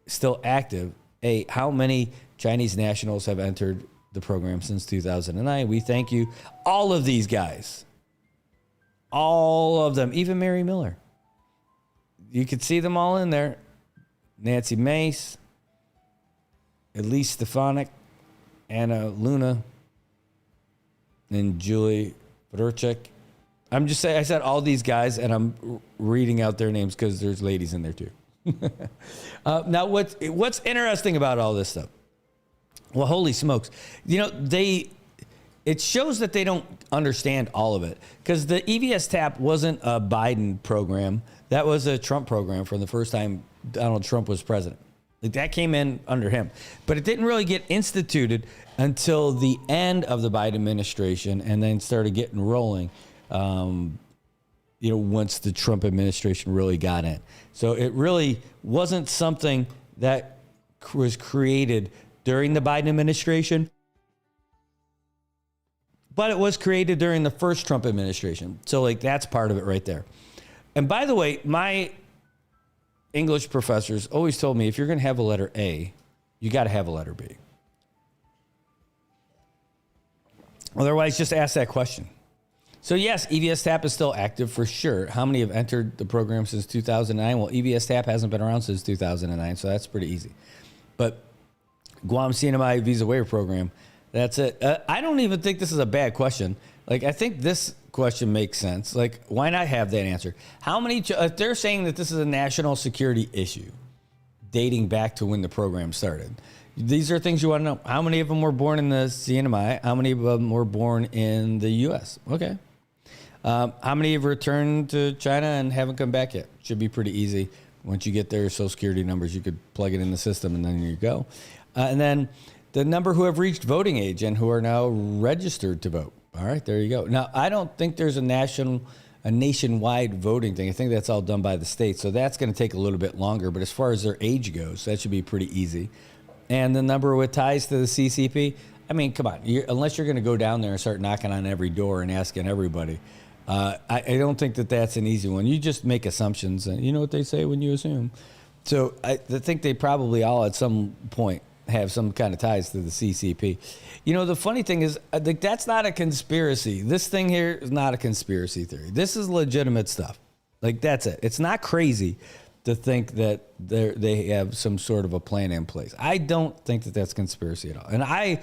still active? A, how many Chinese nationals have entered the program since 2009? We thank you. All of these guys. All of them. Even Mary Miller. You could see them all in there. Nancy Mace, Elise Stefanik, Anna Luna, and Julie Podorchak. I'm just saying, I said all these guys, and I'm reading out their names because there's ladies in there too. Now, what's interesting about all this stuff? Well, holy smokes. It shows that they don't understand all of it, because the EVS-TAP wasn't a Biden program. That was a Trump program from the first time Donald Trump was president. Like, that came in under him. But it didn't really get instituted until the end of the Biden administration, and then started getting rolling once the Trump administration really got in. So it really wasn't something that was created during the Biden administration, but it was created during the first Trump administration. So that's part of it right there. And by the way, my English professors always told me, if you're going to have a letter A, you got to have a letter B. Otherwise, just ask that question. So yes, EVS-TAP is still active for sure. How many have entered the program since 2009? Well, EVS-TAP hasn't been around since 2009, so that's pretty easy. But Guam CNMI Visa Waiver Program, that's it. I don't even think this is a bad question. I think this question makes sense. Why not have that answer? How many, if they're saying that this is a national security issue dating back to when the program started, these are things you want to know. How many of them were born in the CNMI? How many of them were born in the U.S.? Okay. How many have returned to China and haven't come back yet? Should be pretty easy. Once you get their Social Security numbers, you could plug it in the system, and then you go. And then the number who have reached voting age and who are now registered to vote. All right, there you go. Now, I don't think there's a nationwide voting thing. I think that's all done by the state, so that's going to take a little bit longer. But as far as their age goes, that should be pretty easy. And the number with ties to the CCP, I mean, come on. Unless you're going to go down there and start knocking on every door and asking everybody, I don't think that that's an easy one. You just make assumptions, and you know what they say when you assume. So I think they probably all at some point have some kind of ties to the CCP. You know, the funny thing is, I think that's not a conspiracy. This thing here is not a conspiracy theory. This is legitimate stuff. Like, that's it. It's not crazy to think that they have some sort of a plan in place. I don't think that that's conspiracy at all. And I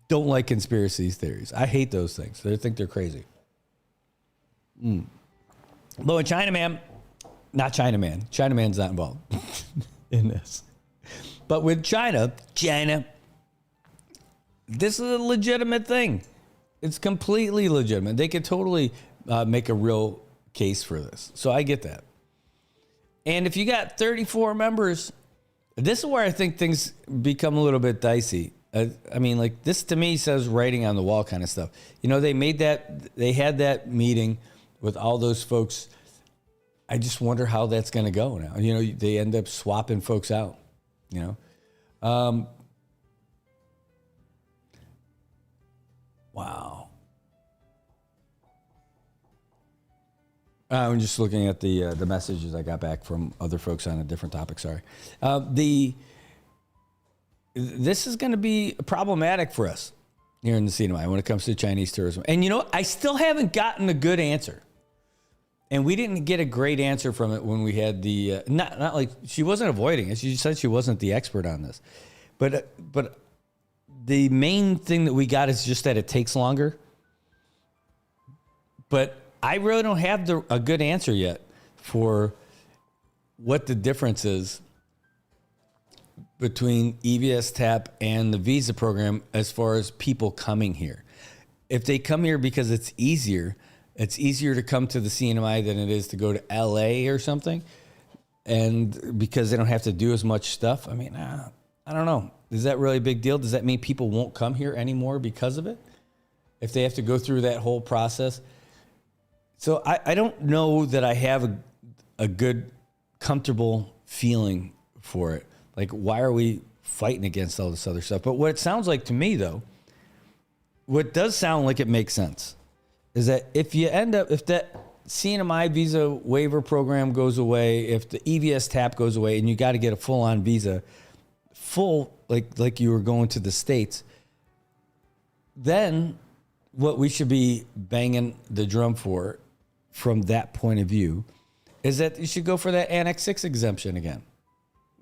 don't like conspiracy theories. I hate those things. I think they're crazy. Although Chinaman's not involved in this. But with China, this is a legitimate thing. It's completely legitimate. They could totally make a real case for this. So I get that. And if you got 34 members, this is where I think things become a little bit dicey. I mean, like, this to me says writing on the wall kind of stuff. You know, they had that meeting with all those folks. I just wonder how that's going to go now. You know, they end up swapping folks out, you know. Wow. I'm just looking at the messages I got back from other folks on a different topic. Sorry. This is going to be problematic for us here in the CNMI when it comes to Chinese tourism. And you know, I still haven't gotten a good answer. And we didn't get a great answer from it when we had the not like she wasn't avoiding it. She said she wasn't the expert on this, but the main thing that we got is just that it takes longer. But I really don't have a good answer yet for what the difference is between EVS TAP and the visa program as far as people coming here. If they come here because it's easier to come to the CNMI than it is to go to LA or something. And because they don't have to do as much stuff. I mean, I don't know. Is that really a big deal? Does that mean people won't come here anymore because of it? If they have to go through that whole process? So I don't know that I have a good, comfortable feeling for it. Like, why are we fighting against all this other stuff? But what it sounds like to me, though, what does sound like it makes sense is that if that CNMI visa waiver program goes away, if the EVS TAP goes away and you got to get a full-on visa, like you were going to the States, then what we should be banging the drum for from that point of view is that you should go for that Annex 6 exemption again,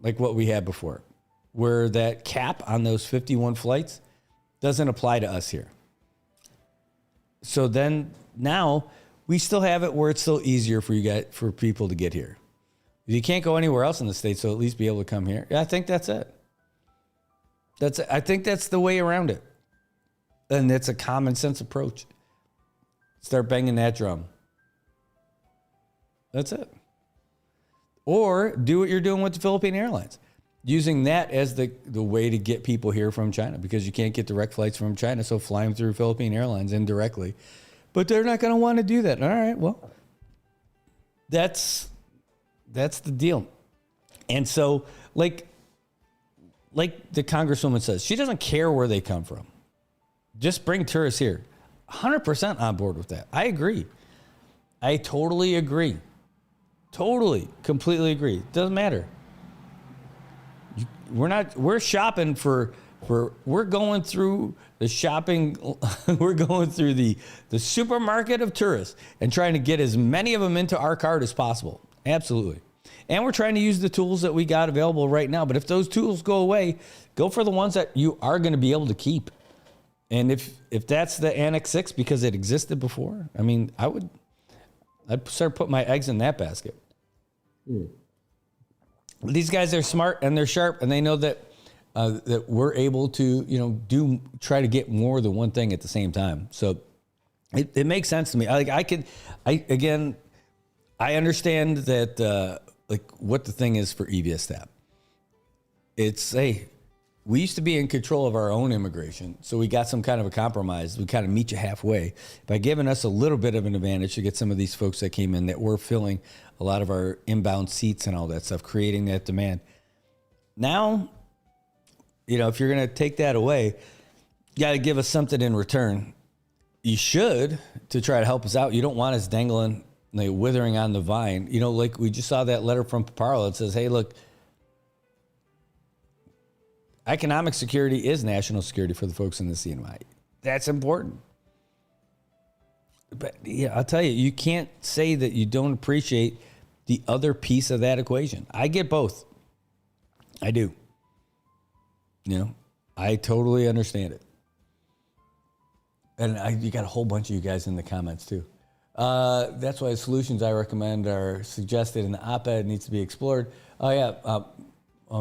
like what we had before, where that cap on those 51 flights doesn't apply to us here. So then now we still have it where it's still easier for people to get here. You can't go anywhere else in the States, so at least be able to come here. I think that's it. I think that's the way around it. And it's a common sense approach. Start banging that drum. That's it. Or do what you're doing with the Philippine Airlines. Using that as the way to get people here from China, because you can't get direct flights from China, so fly them through Philippine Airlines indirectly. But they're not going to want to do that. All right, well, that's the deal. And so, like the Congresswoman says, she doesn't care where they come from. Just bring tourists here. 100% on board with that. I agree. I totally agree. Totally, completely agree. Doesn't matter. We're shopping we're going through the shopping, we're going through the supermarket of tourists and trying to get as many of them into our cart as possible. Absolutely. And we're trying to use the tools that we got available right now. But if those tools go away, go for the ones that you are going to be able to keep. And if that's the Annex 6 because it existed before, I mean, I'd start putting my eggs in that basket. These guys are smart and they're sharp, and they know that we're able to, try to get more than one thing at the same time. So It makes sense to me. I understand that like what the thing is for EVSTAP. It's we used to be in control of our own immigration, so we got some kind of a compromise. We kind of meet you halfway by giving us a little bit of an advantage to get some of these folks that came in that were filling a lot of our inbound seats and all that stuff, creating that demand. Now, if you're going to take that away, you got to give us something in return. You should, to try to help us out. You don't want us dangling, like withering on the vine. Like we just saw that letter from Paparo that says, hey, look, economic security is national security for the folks in the CNY. That's important. But yeah, I'll tell you, you can't say that you don't appreciate the other piece of that equation. I get both. I do. I totally understand it. And you got a whole bunch of you guys in the comments too. That's why the solutions I recommend are suggested in the op-ed needs to be explored. Oh yeah.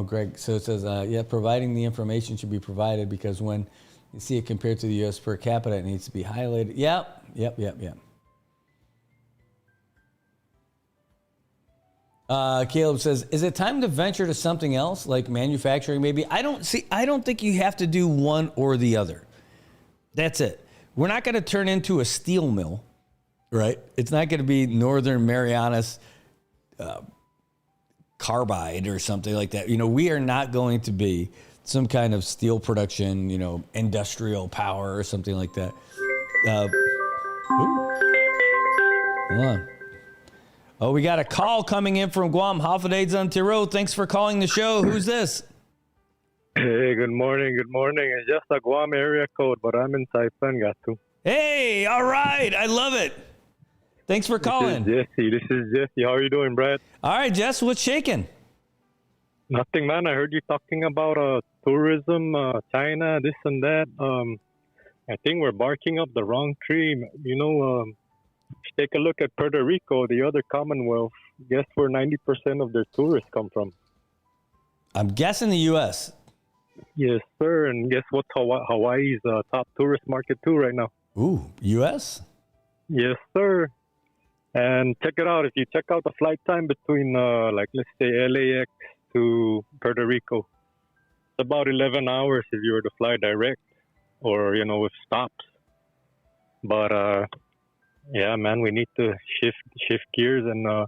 Greg. So it says, providing the information should be provided because when you see it compared to the U.S. per capita, it needs to be highlighted. Yep. Caleb says, is it time to venture to something else like manufacturing maybe? I don't think you have to do one or the other. That's it. We're not going to turn into a steel mill, right? It's not going to be Northern Marianas carbide or something like that. We are not going to be some kind of steel production, industrial power or something like that. Hold on. Oh, we got a call coming in from Guam. Hafidades on Tiro. Thanks for calling the show. Who's this? Hey, good morning. It's just a Guam area code, but I'm in Saipan, Gatu. Hey, all right. I love it. Thanks for calling. This is Jesse. How are you doing, Brad? All right, Jess, what's shaking? Nothing, man. I heard you talking about tourism, China, this and that. I think we're barking up the wrong tree. Take a look at Puerto Rico, the other Commonwealth. Guess where 90% of their tourists come from? I'm guessing the U.S. Yes, sir. And guess what's Hawaii's top tourist market too right now? Ooh, U.S.? Yes, sir. And check it out. If you check out the flight time between, let's say LAX to Puerto Rico, it's about 11 hours if you were to fly direct or, with stops. But, yeah, man, we need to shift gears and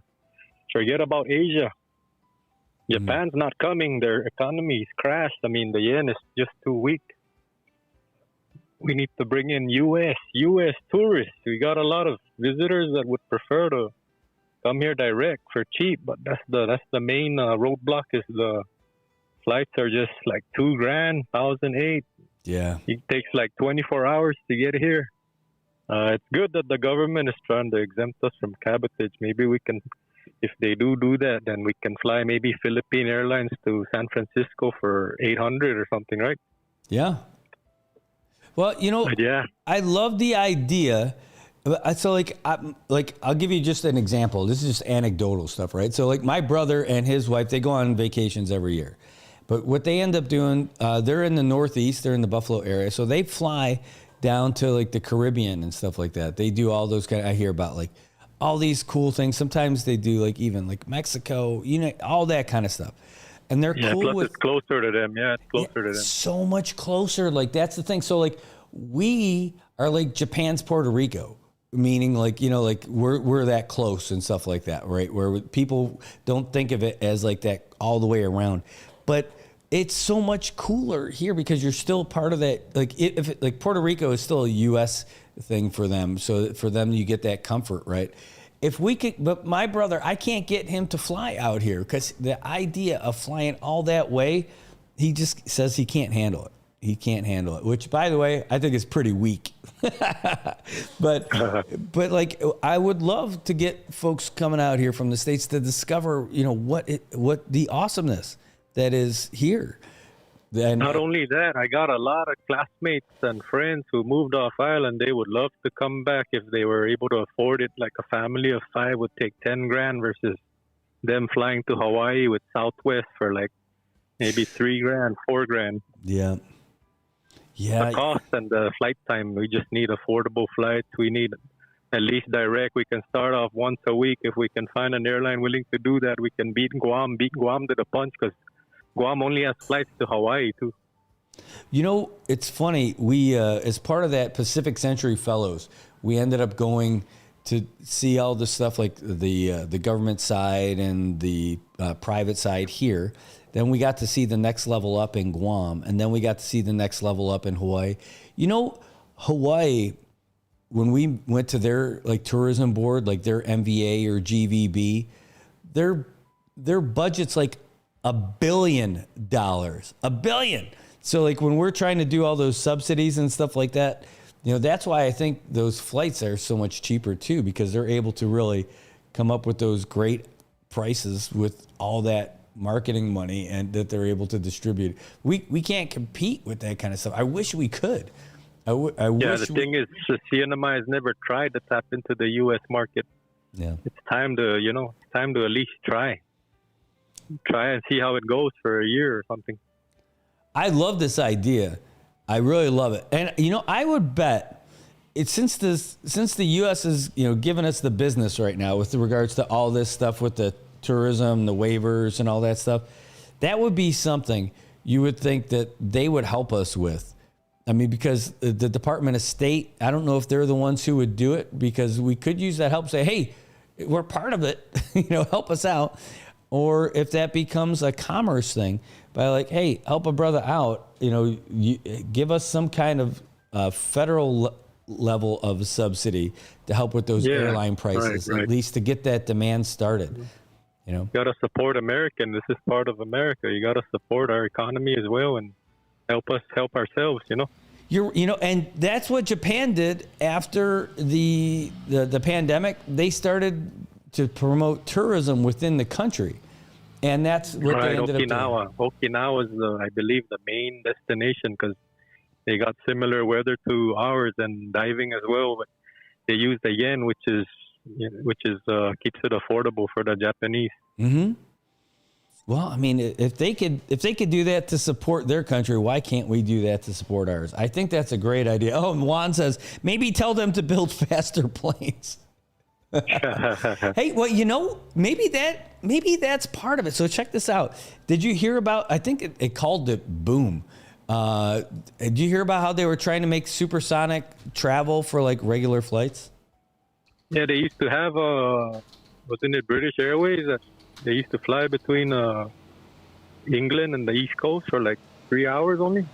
forget about Asia. Japan's not coming. Their economy's crashed. I mean, the yen is just too weak. We need to bring in U.S. tourists. We got a lot of visitors that would prefer to come here direct for cheap, but that's the main roadblock is the flights are just like $2,000, $1,008. Yeah. It takes like 24 hours to get here. It's good that the government is trying to exempt us from cabotage. Maybe we can, if they do that, then we can fly maybe Philippine Airlines to San Francisco for $800 or something, right? Yeah. Well, yeah. I love the idea. So I'll give you just an example. This is just anecdotal stuff, right? So like my brother and his wife, they go on vacations every year. But what they end up doing, they're in the Northeast, they're in the Buffalo area. So they fly down to like the Caribbean and stuff like that. They do all those I hear about like all these cool things. Sometimes they do like even like Mexico, all that kind of stuff. And they're cool plus with, it's closer to them. Yeah, it's closer to them. So much closer. Like that's the thing. So like we are like Japan's Puerto Rico, meaning like, like we're that close and stuff like that, right? Where people don't think of it as like that all the way around. But it's so much cooler here because you're still part of that. Like Puerto Rico is still a U.S. thing for them. So for them, you get that comfort, right? If we could, but my brother, I can't get him to fly out here because the idea of flying all that way, he just says he can't handle it. He can't handle it, which by the way, I think is pretty weak. but like, I would love to get folks coming out here from the States to discover, what the awesomeness that is here. And not only that, I got a lot of classmates and friends who moved off island. They would love to come back if they were able to afford it. Like a family of 5 would take $10,000 versus them flying to Hawaii with Southwest for like maybe $3,000, $4,000. Yeah. Yeah. The cost and the flight time. We just need affordable flights. We need at least direct. We can start off once a week. If we can find an airline willing to do that, we can beat Guam to the punch, because Guam only has flights to Hawaii too. You know, it's funny. We, as part of that Pacific Century Fellows, we ended up going to see all the stuff like the government side and the private side here. Then we got to see the next level up in Guam, and then we got to see the next level up in Hawaii. You know, Hawaii, when we went to their like tourism board, like their MVA or GVB, their budget's like $1 billion. $1 billion. So like when we're trying to do all those subsidies and stuff like that, you know, that's why I think those flights are so much cheaper too, because they're able to really come up with those great prices with all that marketing money and that they're able to distribute. We can't compete with that kind of stuff. I wish we could. The thing is, CNMI has never tried to tap into the U.S. market. Yeah, it's time to at least try and see how it goes for a year or something. I love this idea. I really love it. And, you know, I would bet it's since the U.S. is, you know, giving us the business right now with regards to all this stuff with the tourism, the waivers and all that stuff, that would be something you would think that they would help us with. I mean, because the Department of State, I don't know if they're the ones who would do it, because we could use that help, say, hey, we're part of it, you know, help us out. Or if that becomes a commerce thing by like, hey, help a brother out, you know, give us some kind of federal level of subsidy to help with those airline prices, right. At least to get that demand started. You know, you got to support American. This is part of America. You got to support our economy as well and help us help ourselves, you know. And that's what Japan did after the pandemic. They started to promote tourism within the country, and that's what they ended up doing. Okinawa is, I believe, the main destination because they got similar weather to ours and diving as well. But they use the yen, which is keeps it affordable for the Japanese. Mm-hmm. Well, I mean, if they could do that to support their country, why can't we do that to support ours? I think that's a great idea. Oh, and Juan says maybe tell them to build faster planes. Hey, well, you know, maybe that's part of it. So check this out. Did you hear about? I think it called it Boom. Did you hear about how they were trying to make supersonic travel for like regular flights? Yeah, they used to have wasn't it British Airways? They used to fly between England and the East Coast for like 3 hours only,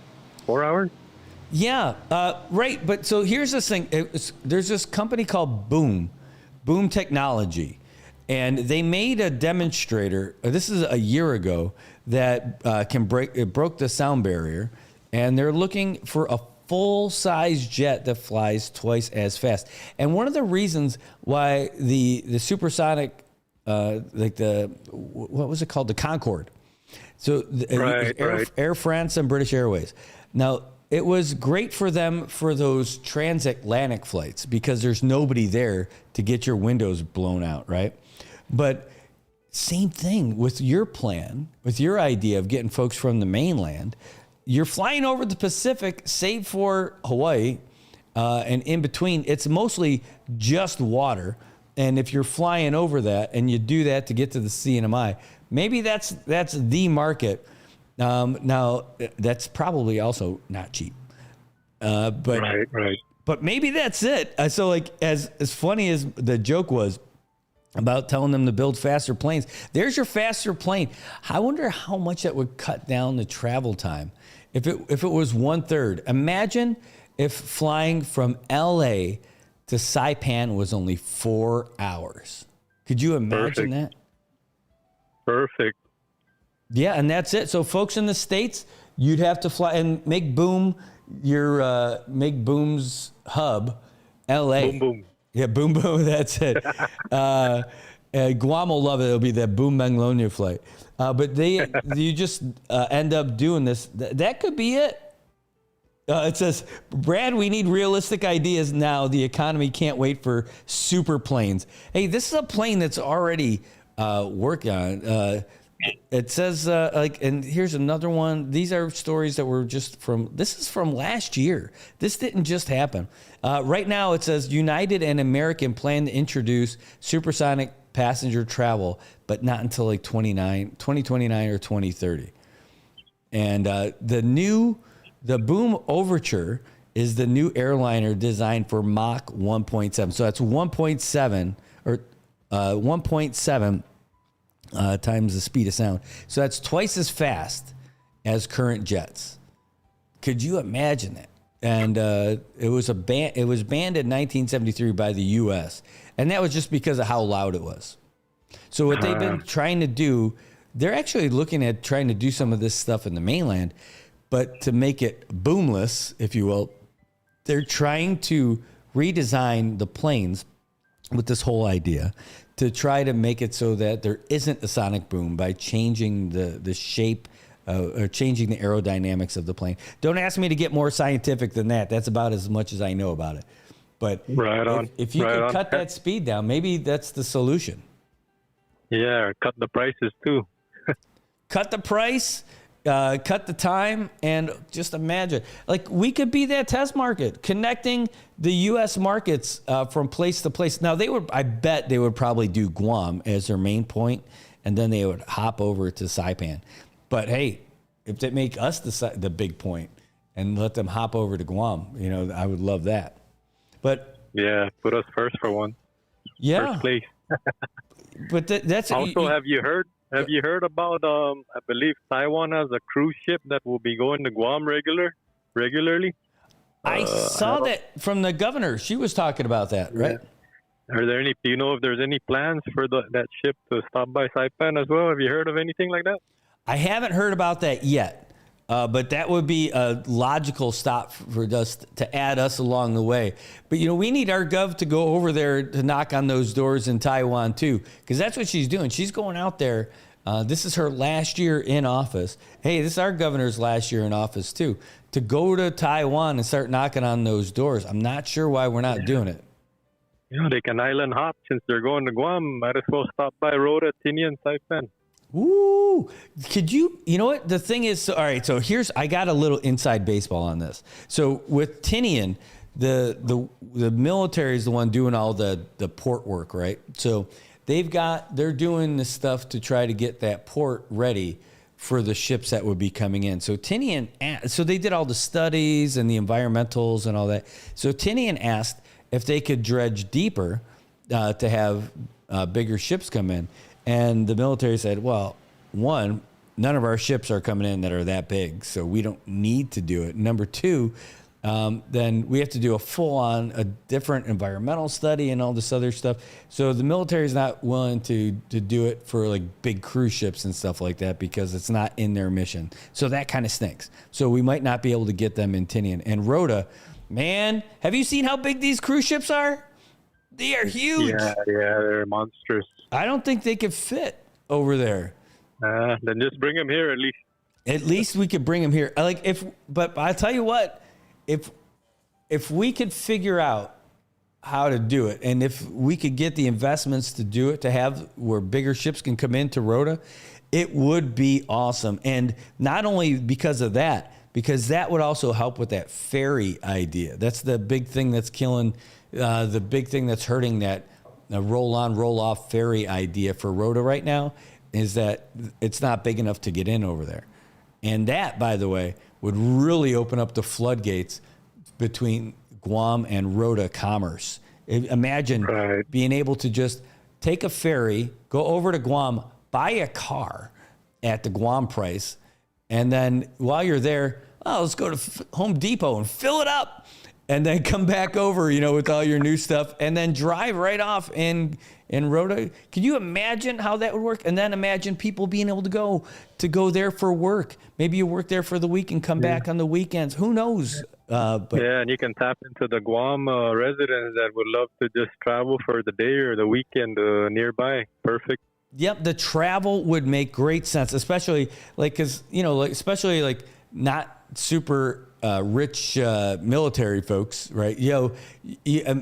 4 hours. Yeah, right. But so here's this thing. There's this company called Boom Technology, and they made a demonstrator. This is a year ago that broke the sound barrier, and they're looking for a full-size jet that flies twice as fast. And one of the reasons why the supersonic, what was it called? The Concorde. So Air France and British Airways. Now, it was great for them for those transatlantic flights because there's nobody there to get your windows blown out, right? But same thing with your plan, with your idea of getting folks from the mainland. You're flying over the Pacific, save for Hawaii, and in between, it's mostly just water. And if you're flying over that and you do that to get to the CNMI, maybe that's the market. Now, that's probably also not cheap. But right. But maybe that's it. So, like, as funny as the joke was about telling them to build faster planes, there's your faster plane. I wonder how much that would cut down the travel time if it was 1/3. Imagine if flying from LA to Saipan was only 4 hours. Could you imagine that? Perfect. Yeah, and that's it. So folks in the States, you'd have to fly and make Boom's hub LA. Boom. Yeah, Boom. That's it. Guam will love it. It'll be that Boom Magnolia flight. But you just end up doing this. That could be it. It says, Brad, we need realistic ideas now. The economy can't wait for super planes. Hey, this is a plane that's already working on. it says and here's another one. These are stories that were this is from last year. This didn't just happen. Right now it says United and American plan to introduce supersonic passenger travel, but not until like 2029 or 2030. And the Boom Overture is the new airliner designed for Mach 1.7. So that's 1.7 or 1.7 times the speed of sound. So that's twice as fast as current jets. Could you imagine that? And it was banned in 1973 by the U.S. And that was just because of how loud it was. So what they've been trying to do, they're actually looking at trying to do some of this stuff in the mainland, but to make it boomless, if you will, they're trying to redesign the planes with this whole idea to try to make it so that there isn't a sonic boom by changing the shape or changing the aerodynamics of the plane. Don't ask me to get more scientific than that. That's about as much as I know about it. But if you could cut that speed down, maybe that's the solution. Yeah, cut the prices too. Cut the price, cut the time, and just imagine. Like, we could be that test market, connecting the U.S. markets from place to place. Now, I bet they would probably do Guam as their main point, and then they would hop over to Saipan. But, hey, if they make us the big point and let them hop over to Guam, I would love that. But yeah, put us first for one. Yeah. First place. But that's also. Have you heard about? I believe Taiwan has a cruise ship that will be going to Guam regularly. I saw that from the governor. She was talking about that, right? Yeah. Are there any? Do you know if there's any plans for that ship to stop by Saipan as well? Have you heard of anything like that? I haven't heard about that yet. But that would be a logical stop for us to add us along the way. But, we need our gov to go over there to knock on those doors in Taiwan, too, because that's what she's doing. She's going out there. This is her last year in office. Hey, this is our governor's last year in office, too, to go to Taiwan and start knocking on those doors. I'm not sure why we're not doing it. They can island hop since they're going to Guam. Might as well stop by Rota, Tinian, Saipan. Ooh, could you know what? The thing is, all right, so I got a little inside baseball on this. So with Tinian, the military is the one doing all the port work, right? So they're doing this stuff to try to get that port ready for the ships that would be coming in. So Tinian, so they did all the studies and the environmentals and all that. So Tinian asked if they could dredge deeper to have bigger ships come in. And the military said, well, one, none of our ships are coming in that are that big, so we don't need to do it. Number two, then we have to do a different environmental study and all this other stuff. So the military is not willing to do it for like big cruise ships and stuff like that because it's not in their mission. So that kind of stinks. So we might not be able to get them in Tinian. And Rota, man, have you seen how big these cruise ships are? They are huge. Yeah, they're monsters. I don't think they could fit over there. Then just bring them here at least. At least we could bring them here. But I'll tell you what, if we could figure out how to do it, and if we could get the investments to do it, to have where bigger ships can come into Rota, it would be awesome. And not only because of that, because that would also help with that ferry idea. That's the big thing that's killing, the big thing that's hurting that roll-on, roll-off ferry idea for Rota right now, is that it's not big enough to get in over there. And that, by the way, would really open up the floodgates between Guam and Rota commerce. Imagine being able to just take a ferry, go over to Guam, buy a car at the Guam price, and then while you're there, let's go to Home Depot and fill it up, and then come back over, with all your new stuff, and then drive right off in Rota. Can you imagine how that would work? And then imagine people being able to go there for work. Maybe you work there for the week and come back on the weekends. Who knows? And you can tap into the Guam residents that would love to just travel for the day or the weekend nearby. Perfect. Yep, the travel would make great sense, especially especially not super rich military folks, right?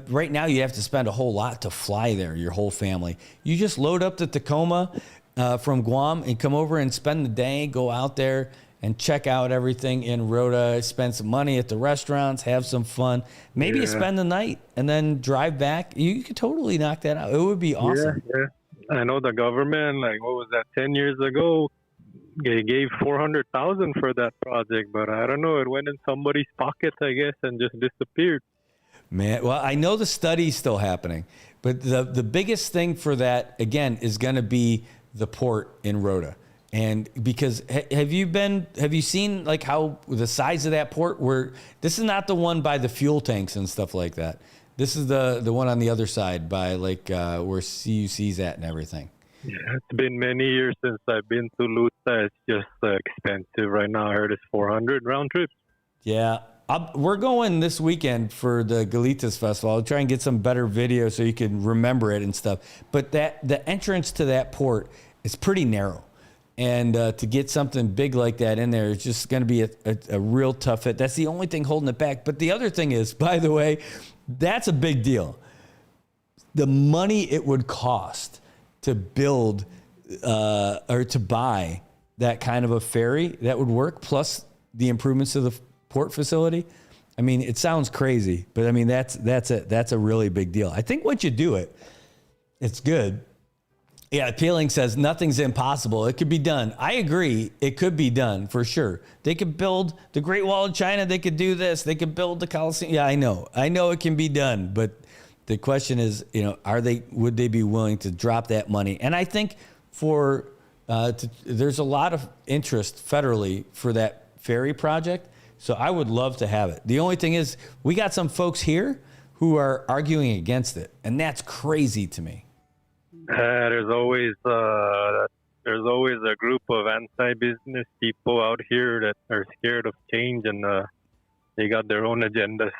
Right now you have to spend a whole lot to fly there, your whole family. You just load up the Tacoma, from Guam and come over and spend the day, go out there and check out everything in Rota, spend some money at the restaurants, have some fun, maybe you spend the night and then drive back. You could totally knock that out. It would be awesome. Yeah. I know the government, like, what was that, 10 years ago, they gave $400,000 for that project, but I don't know, it went in somebody's pocket, I guess, and just disappeared. Man, well, I know the study's still happening, but the biggest thing for that, again, is going to be the port in Rota. And because have you seen like how the size of that port, where this is not the one by the fuel tanks and stuff like that. This is the one on the other side by like where CUC's at and everything. Yeah, it's been many years since I've been to Luta. It's just expensive right now. I heard it's $400 round trip. Yeah. We're going this weekend for the Galitas Festival. I'll try and get some better video so you can remember it and stuff. But the entrance to that port is pretty narrow. And to get something big like that in there is just going to be a real tough hit. That's the only thing holding it back. But the other thing is, by the way, that's a big deal. The money it would cost to build or to buy that kind of a ferry that would work, plus the improvements to the port facility. I mean, it sounds crazy, but I mean, that's a really big deal. I think once you do it, it's good. Yeah, Peeling says nothing's impossible. It could be done. I agree. It could be done for sure. They could build the Great Wall of China. They could do this. They could build the Coliseum. Yeah, I know it can be done. But the question is, would they be willing to drop that money? And I think there's a lot of interest federally for that ferry project. So I would love to have it. The only thing is, we got some folks here who are arguing against it, and that's crazy to me. There's always a group of anti-business people out here that are scared of change, and they got their own agendas.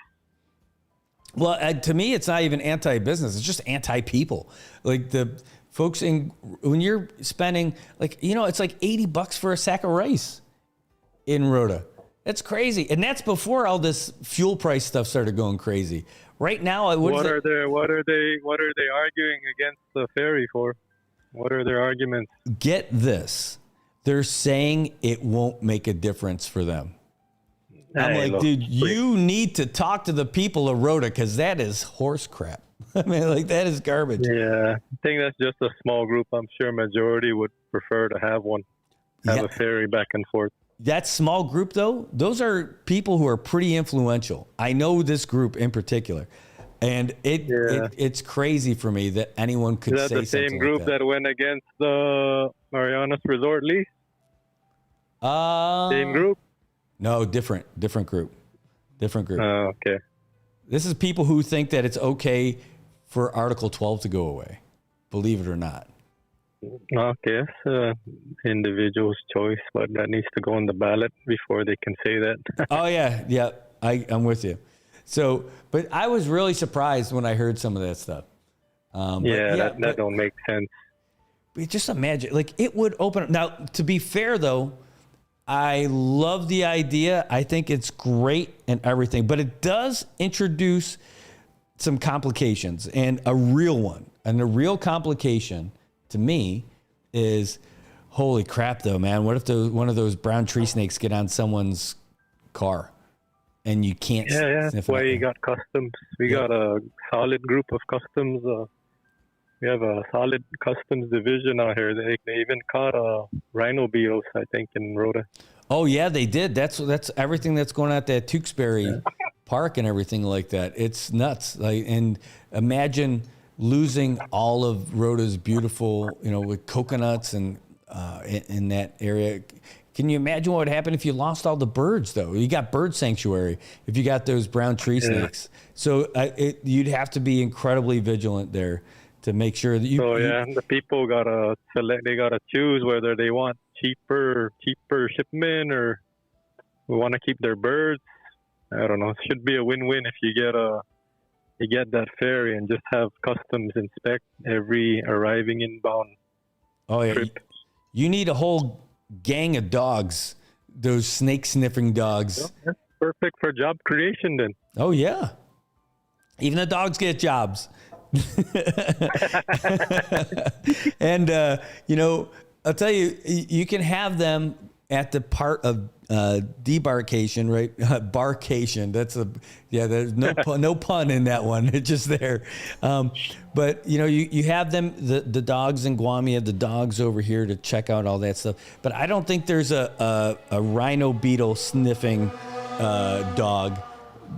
Well, to me, it's not even anti-business. It's just anti-people. Like the folks when you're spending it's like $80 for a sack of rice in Rota. That's crazy, and that's before all this fuel price stuff started going crazy. Right now, what are they arguing against the ferry for? What are their arguments? Get this. They're saying it won't make a difference for them. I'm like, dude, you need to talk to the people of Rota, because that is horse crap. I mean, that is garbage. Yeah, I think that's just a small group. I'm sure majority would prefer to have a ferry back and forth. That small group, though, those are people who are pretty influential. I know this group in particular. And it's crazy for me that anyone could say something like that. Is that the same group that went against the Marianas resort lease? Same group? No, different group. Different group. Oh, okay. This is people who think that it's okay for Article 12 to go away, believe it or not. Okay, individual's choice, but that needs to go on the ballot before they can say that. Oh, yeah, I'm with you. So, but I was really surprised when I heard some of that stuff. That don't make sense. But just imagine, it would open up. Now, to be fair, though, I love the idea. I think it's great and everything, but it does introduce some complications, and a real one. And a real complication to me is, holy crap, though, man. What if one of those brown tree snakes get on someone's car and you can't? Yeah. That's why you got customs. We got a solid group of customs. We have a solid customs division out here. They even caught rhino beetles, I think, in Rota. Oh yeah, they did. That's everything that's going on at that Tewksbury Park and everything like that. It's nuts. And imagine losing all of Rota's beautiful, with coconuts and in that area. Can you imagine what would happen if you lost all the birds, though? You got bird sanctuary if you got those brown tree snakes. So you'd have to be incredibly vigilant there to make sure that you. So the people gotta select. They gotta choose whether they want cheaper shipment or we want to keep their birds. I don't know. It should be a win-win if you get that ferry and just have customs inspect every arriving inbound. Oh yeah, trip. You need a whole gang of dogs, those snake sniffing dogs. Well, that's perfect for job creation then. Oh yeah, even the dogs get jobs. And I'll tell you, you can have them at the part of debarkation, right? Barkation. There's no pun in that one. It's just there. But you have them, the dogs in Guam. You have the dogs over here to check out all that stuff. But I don't think there's a rhino beetle sniffing dog.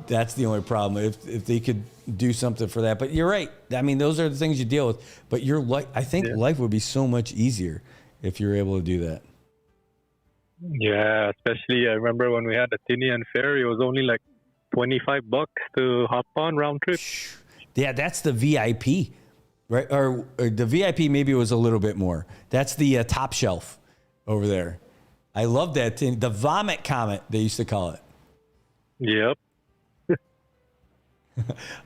That's the only problem. If they could do something for that. But you're right. I mean, those are the things you deal with. But I think life would be so much easier if you're able to do that. Yeah, especially I remember when we had the Tinian ferry, it was only like $25 to hop on round trip. Yeah, that's the VIP, right? Or the VIP maybe it was a little bit more. That's the top shelf over there. I love that thing. The vomit comet, they used to call it. Yep.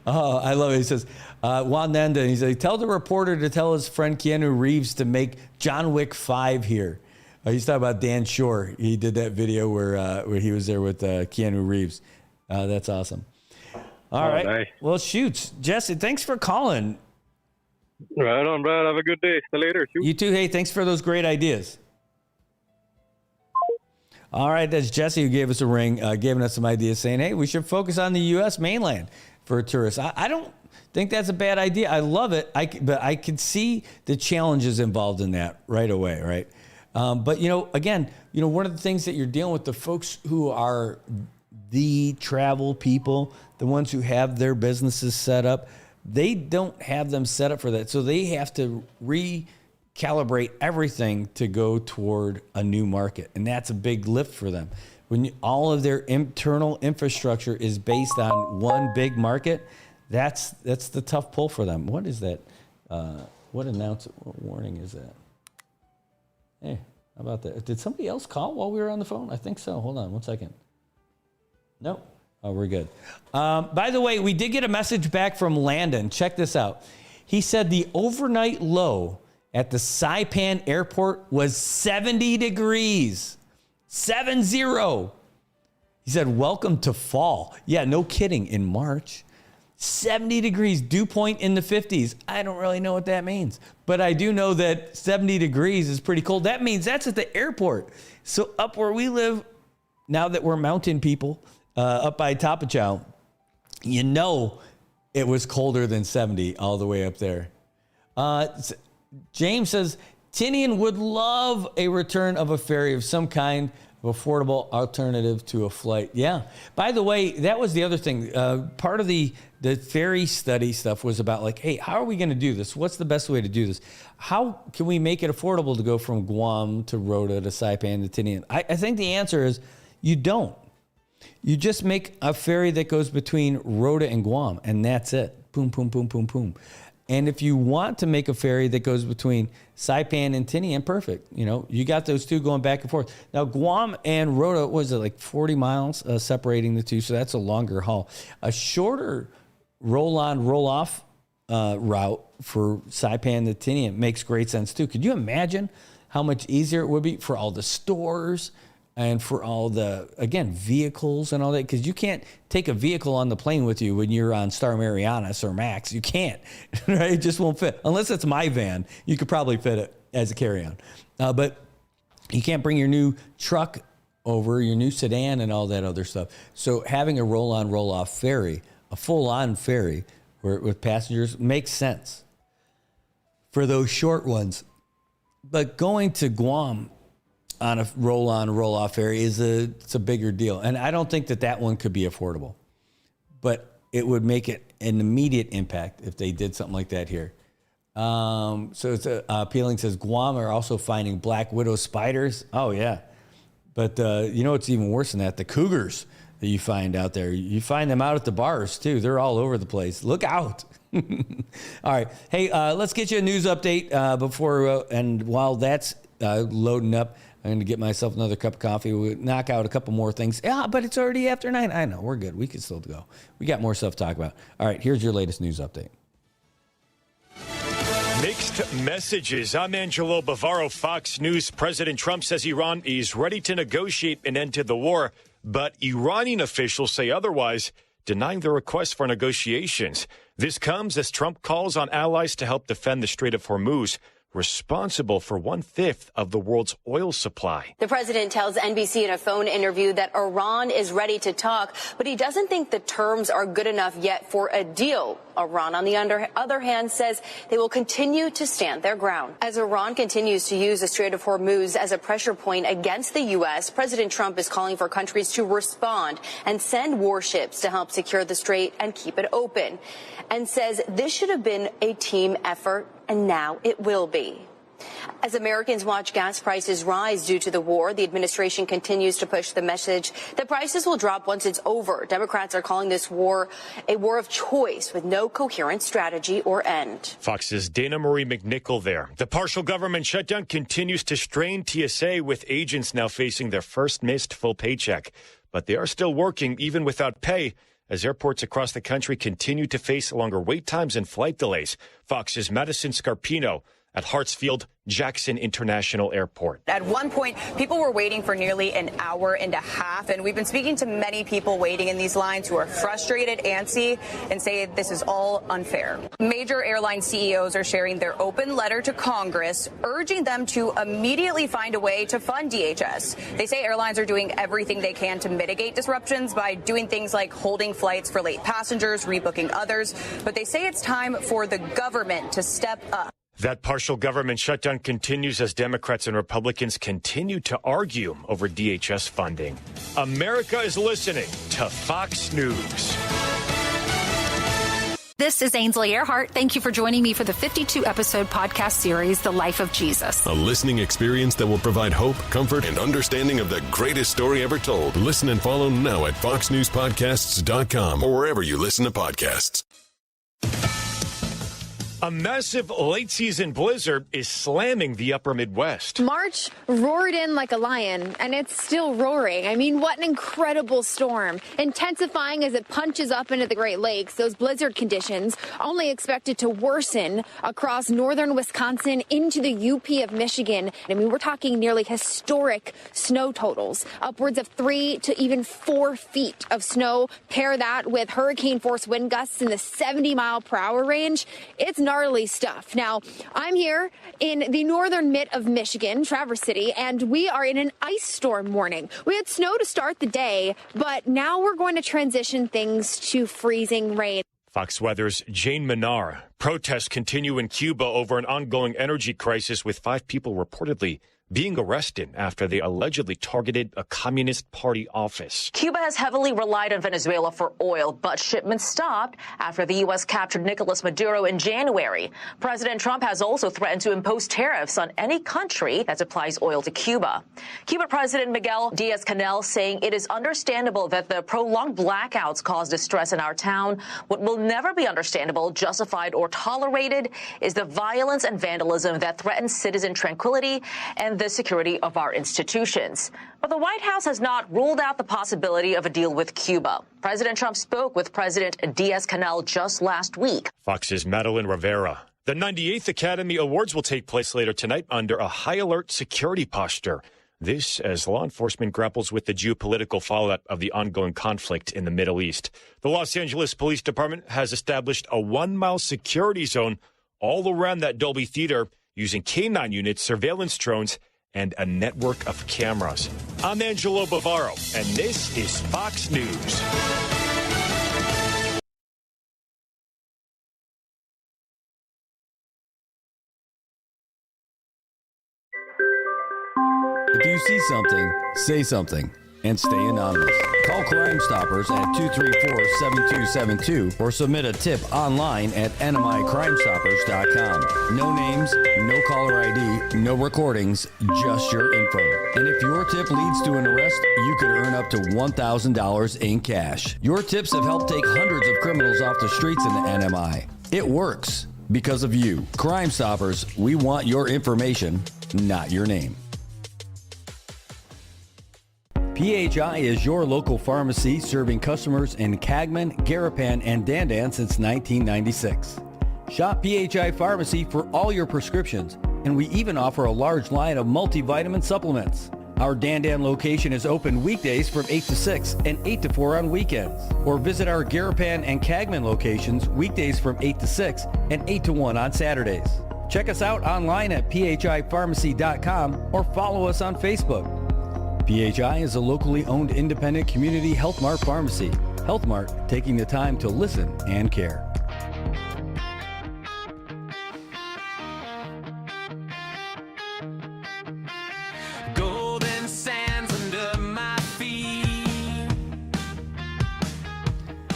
Oh, I love it. He says, Juan Nanda, he said, tell the reporter to tell his friend Keanu Reeves to make John Wick 5 here. He's talking about Dan Shore. He did that video where he was there with Keanu Reeves. That's awesome. All right. Nice. Well, shoots. Jesse, thanks for calling. Right on, Brad. Have a good day. See you later. Shoot. You too. Hey, thanks for those great ideas. All right. That's Jesse who gave us a ring, giving us some ideas saying, hey, we should focus on the U.S. mainland for tourists. I don't think that's a bad idea. I love it. But I can see the challenges involved in that right away, right? But, again, one of the things that you're dealing with, the folks who are the travel people, the ones who have their businesses set up, they don't have them set up for that. So they have to recalibrate everything to go toward a new market. And that's a big lift for them. When all of their internal infrastructure is based on one big market, that's the tough pull for them. What is that? What warning is that? Hey, how about that? Did somebody else call while we were on the phone? I think so. Hold on 1 second. Nope. Oh, we're good. By the way, we did get a message back from Landon. Check this out. He said the overnight low at the Saipan airport was 70 degrees. 70. He said, welcome to fall. Yeah, no kidding. In March. 70 degrees, dew point in the 50s. I don't really know what that means, but I do know that 70 degrees is pretty cold. That means that's at the airport. So up where we live, now that we're mountain people, up by Tapachow, it was colder than 70 all the way up there. James says, Tinian would love a return of a ferry of some kind of affordable alternative to a flight. Yeah. By the way, that was the other thing. Part of the ferry study stuff was about like, hey, how are we going to do this? What's the best way to do this? How can we make it affordable to go from Guam to Rota to Saipan to Tinian? I think the answer is you don't. You just make a ferry that goes between Rota and Guam, and that's it. Boom, boom, boom, boom, boom. And if you want to make a ferry that goes between Saipan and Tinian, perfect. You got those two going back and forth. Now, Guam and Rota, was it like 40 miles separating the two? So that's a longer haul. A shorter roll-on, roll-off route for Saipan to Tinian makes great sense, too. Could you imagine how much easier it would be for all the stores and for all the, again, vehicles and all that? Because you can't take a vehicle on the plane with you when you're on Star Marianas or Max. You can't, right? It just won't fit. Unless it's my van. You could probably fit it as a carry-on. But you can't bring your new truck over, your new sedan and all that other stuff. So having a roll-on, roll-off ferry, a full-on ferry with passengers makes sense for those short ones. But going to Guam on a roll-on, roll-off ferry it's a bigger deal. And I don't think that one could be affordable. But it would make it an immediate impact if they did something like that here. So it's Peeling says, Guam are also finding black widow spiders. Oh, yeah. But it's even worse than that. The cougars that you find out there. You find them out at the bars, too. They're all over the place. Look out. All right. Hey, let's get you a news update and while that's loading up, I'm going to get myself another cup of coffee. We'll knock out a couple more things. Yeah, but it's already after 9. I know. We're good. We can still go. We got more stuff to talk about. All right. Here's your latest news update. Mixed messages. I'm Angelo Bavaro, Fox News. President Trump says Iran is ready to negotiate an end to the war, but Iranian officials say otherwise, denying the request for negotiations. This comes as Trump calls on allies to help defend the Strait of Hormuz. responsible for 1/5 of the world's oil supply. The president tells NBC in a phone interview that Iran is ready to talk, but he doesn't think the terms are good enough yet for a deal. Iran, on the other hand, says they will continue to stand their ground. As Iran continues to use the Strait of Hormuz as a pressure point against the U.S., President Trump is calling for countries to respond and send warships to help secure the strait and keep it open, and says this should have been a team effort, and now it will be. As Americans watch gas prices rise due to the war, the administration continues to push the message that prices will drop once it's over. Democrats are calling this war a war of choice with no coherent strategy or end. Fox's Dana Marie McNichol there. The partial government shutdown continues to strain TSA, with agents now facing their first missed full paycheck. But they are still working even without pay, as airports across the country continue to face longer wait times and flight delays. Fox's Madison Scarpino at Hartsfield-Jackson International Airport. At one point, people were waiting for nearly an hour and a half, and we've been speaking to many people waiting in these lines who are frustrated, antsy, and say this is all unfair. Major airline CEOs are sharing their open letter to Congress, urging them to immediately find a way to fund DHS. They say airlines are doing everything they can to mitigate disruptions by doing things like holding flights for late passengers, rebooking others, but they say it's time for the government to step up. That partial government shutdown continues as Democrats and Republicans continue to argue over DHS funding. America is listening to Fox News. This is Ainsley Earhart. Thank you for joining me for the 52-episode podcast series, The Life of Jesus. A listening experience that will provide hope, comfort, and understanding of the greatest story ever told. Listen and follow now at foxnewspodcasts.com or wherever you listen to podcasts. A massive late-season blizzard is slamming the upper Midwest. March roared in like a lion, and it's still roaring. I mean, what an incredible storm. Intensifying as it punches up into the Great Lakes, those blizzard conditions only expected to worsen across northern Wisconsin into the UP of Michigan. I mean, we're talking nearly historic snow totals, upwards of 3 to even 4 feet of snow. Pair that with hurricane-force wind gusts in the 70-mile-per-hour range. It's gnarly stuff. Now, I'm here in the northern mitt of Michigan, Traverse City, and we are in an ice storm warning. We had snow to start the day, but now we're going to transition things to freezing rain. Fox Weather's Jane Menard. Protests continue in Cuba over an ongoing energy crisis, with 5 people reportedly being arrested after they allegedly targeted a Communist Party office. Cuba has heavily relied on Venezuela for oil, but shipments stopped after the U.S. captured Nicolas Maduro in January. President Trump has also threatened to impose tariffs on any country that supplies oil to Cuba. Cuba President Miguel Diaz-Canel saying it is understandable that the prolonged blackouts cause distress in our town. What will never be understandable, justified, or tolerated is the violence and vandalism that threatens citizen tranquility and the security of our institutions. But the White House has not ruled out the possibility of a deal with Cuba. President Trump spoke with President Diaz-Canel just last week. Fox's Madeline Rivera. The 98th Academy Awards will take place later tonight under a high-alert security posture. This as law enforcement grapples with the geopolitical fallout of the ongoing conflict in the Middle East. The Los Angeles Police Department has established a 1-mile security zone all around that Dolby Theater, using K-9 units, surveillance drones, and a network of cameras. I'm Angelo Bavaro, and this is Fox News. If you see something, say something, and stay anonymous. Call Crime Stoppers at 234-7272 or submit a tip online at NMICrimestoppers.com. No names, no caller ID, no recordings, just your info. And if your tip leads to an arrest, you could earn up to $1,000 in cash. Your tips have helped take hundreds of criminals off the streets in the NMI. It works because of you. Crime Stoppers, we want your information, not your name. PHI is your local pharmacy serving customers in Cagman, Garapan, and Dandan since 1996. Shop PHI Pharmacy for all your prescriptions, and we even offer a large line of multivitamin supplements. Our Dandan location is open weekdays from 8 to 6 and 8 to 4 on weekends. Or visit our Garapan and Cagman locations weekdays from 8 to 6 and 8 to 1 on Saturdays. Check us out online at phipharmacy.com or follow us on Facebook. PHI is a locally owned independent community Health Mart pharmacy. Health Mart, taking the time to listen and care. Golden sands under my feet.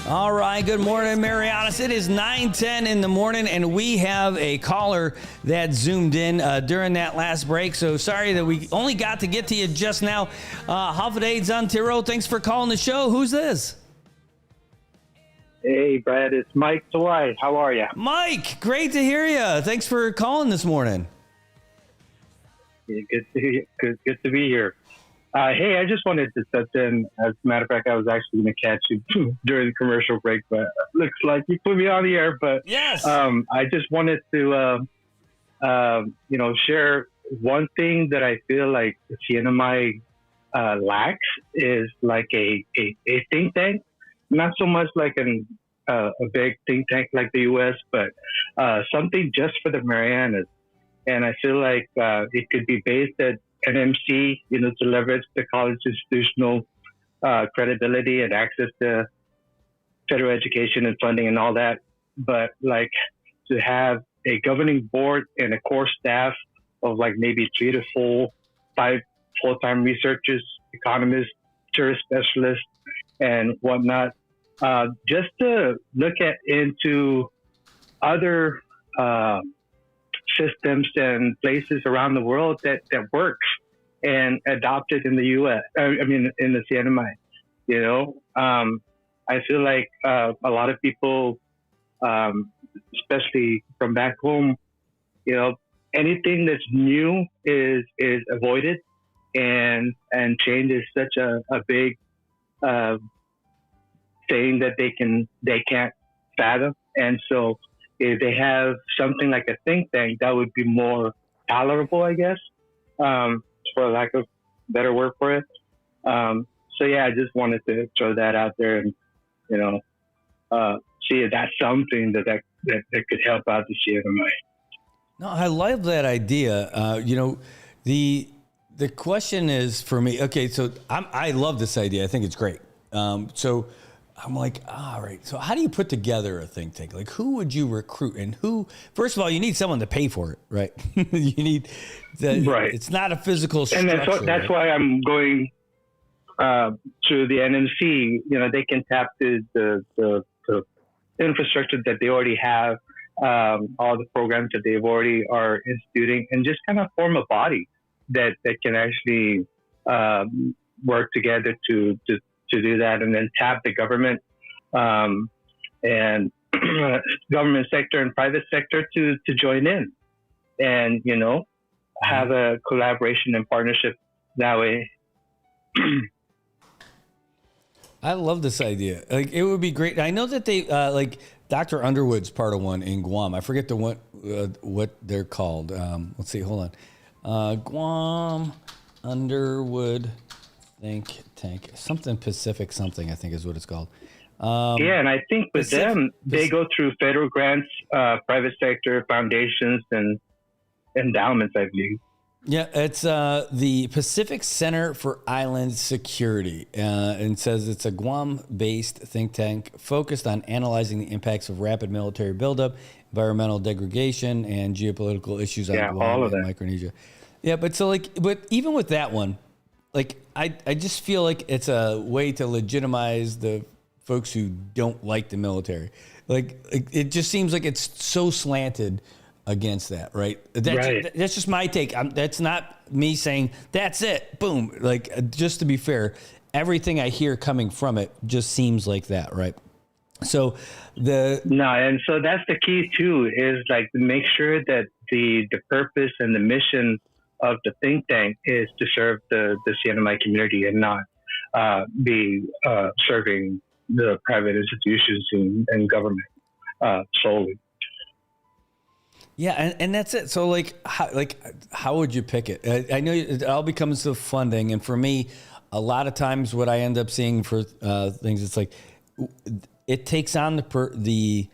All right, good morning, Marianas. It is 9:10 in the morning, and we have a caller that zoomed in during that last break. So sorry that we only got to get to you just now. Hafideh Zantiro, thanks for calling the show. Who's this? Hey, Brad, it's Mike Dwight. How are you? Mike, great to hear you. Thanks for calling this morning. Yeah, good to be here. Hey, I just wanted to touch in. As a matter of fact, I was actually going to catch you during the commercial break, but looks like you put me on the air. But yes, I just wanted to, share one thing that I feel like the CNMI lacks is like a think tank. Not so much like a big think tank like the U.S., but something just for the Marianas. And I feel like it could be based at NMC, to leverage the college institutional credibility and access to federal education and funding and all that. But like to have a governing board and a core staff of like maybe 3 to 5 full-time researchers, economists, tourist specialists, and whatnot, just to look into other systems and places around the world that works and adopted in the U.S. In the CNMI. I feel like a lot of people, especially from back home, anything that's new is avoided, and change is such a big thing that they can't fathom. And so if they have something like a think tank, that would be more tolerable, I guess, for lack of better word for it. So yeah, I just wanted to throw that out there and, see if that's something that could help out the CNMI. No, I love that idea. The question is for me, okay, so I love this idea. I think it's great. So I'm like, all right, so how do you put together a think tank? Like, who would you recruit, and who? First of all, you need someone to pay for it, right? You need right. It's not a physical structure. And that's why I'm going to the NMC. They can tap the infrastructure that they already have, all the programs that they've already are instituting, and just kind of form a body that can actually work together to do that, and then tap the government and government sector and private sector to join in, and have a collaboration and partnership that way. I love this idea. Like, it would be great. I know that they like Dr. Underwood's part of one in Guam. I forget what they're called. Let's see. Hold on. Guam Underwood Think Tank, something Pacific something, I think is what it's called. And I think with them, they go through federal grants, private sector foundations, and endowments, I believe. Yeah, it's the Pacific Center for Island Security, and says it's a Guam-based think tank focused on analyzing the impacts of rapid military buildup, environmental degradation, and geopolitical issues on Guam and Micronesia. Yeah, but even with that one, like, I just feel like it's a way to legitimize the folks who don't like the military. Like it just seems like it's so slanted against that, right? That's just my take. That's not me saying that's it. Boom. Like, just to be fair, everything I hear coming from it just seems like that, right? So and so that's the key too, is like to make sure that the purpose and the mission of the think tank is to serve the CNMI community and not be serving the private institutions and government solely. Yeah, and that's it. So how would you pick it? I know it all becomes the funding, and for me, a lot of times what I end up seeing for things, it's like it takes on the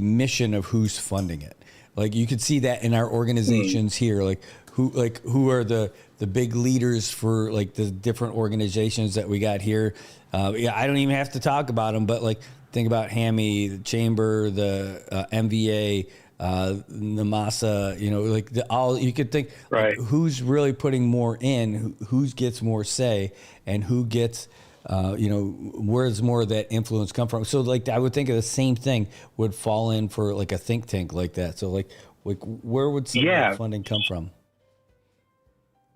mission of who's funding it. Like you could see that in our organizations here, like who are the big leaders for like the different organizations that we got here. Yeah, I don't even have to talk about them, but like think about HAMI, the Chamber, the MVA, NAMASA, you know, like all you could think, right? Like, who's really putting more in, who gets more say, and who gets, you know, where's more of that influence come from? So like I would think of the same thing would fall in for like a think tank like that. So like where would some of that funding come from?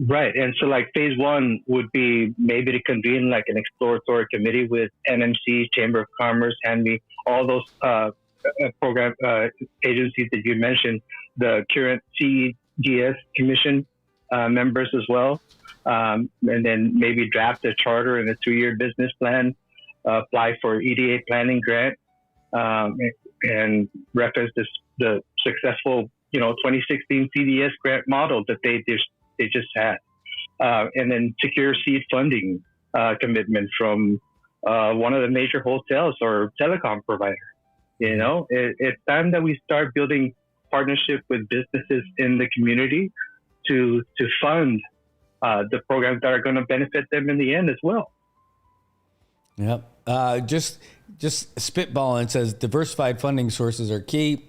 Right. And so like phase one would be maybe to convene like an exploratory committee with NMC, Chamber of Commerce, HANMI, all those program agencies that you mentioned, the current CEGS Commission members as well. And then maybe draft a charter and a 2-year business plan, apply for EDA planning grant, and reference the successful, you know, 2016 CDS grant model that they just had, and then secure seed funding commitment from one of the major hotels or telecom provider. You know, it's time that we start building partnership with businesses in the community to fund the programs that are going to benefit them in the end as well. Yep. Just spitballing. It says diversified funding sources are key.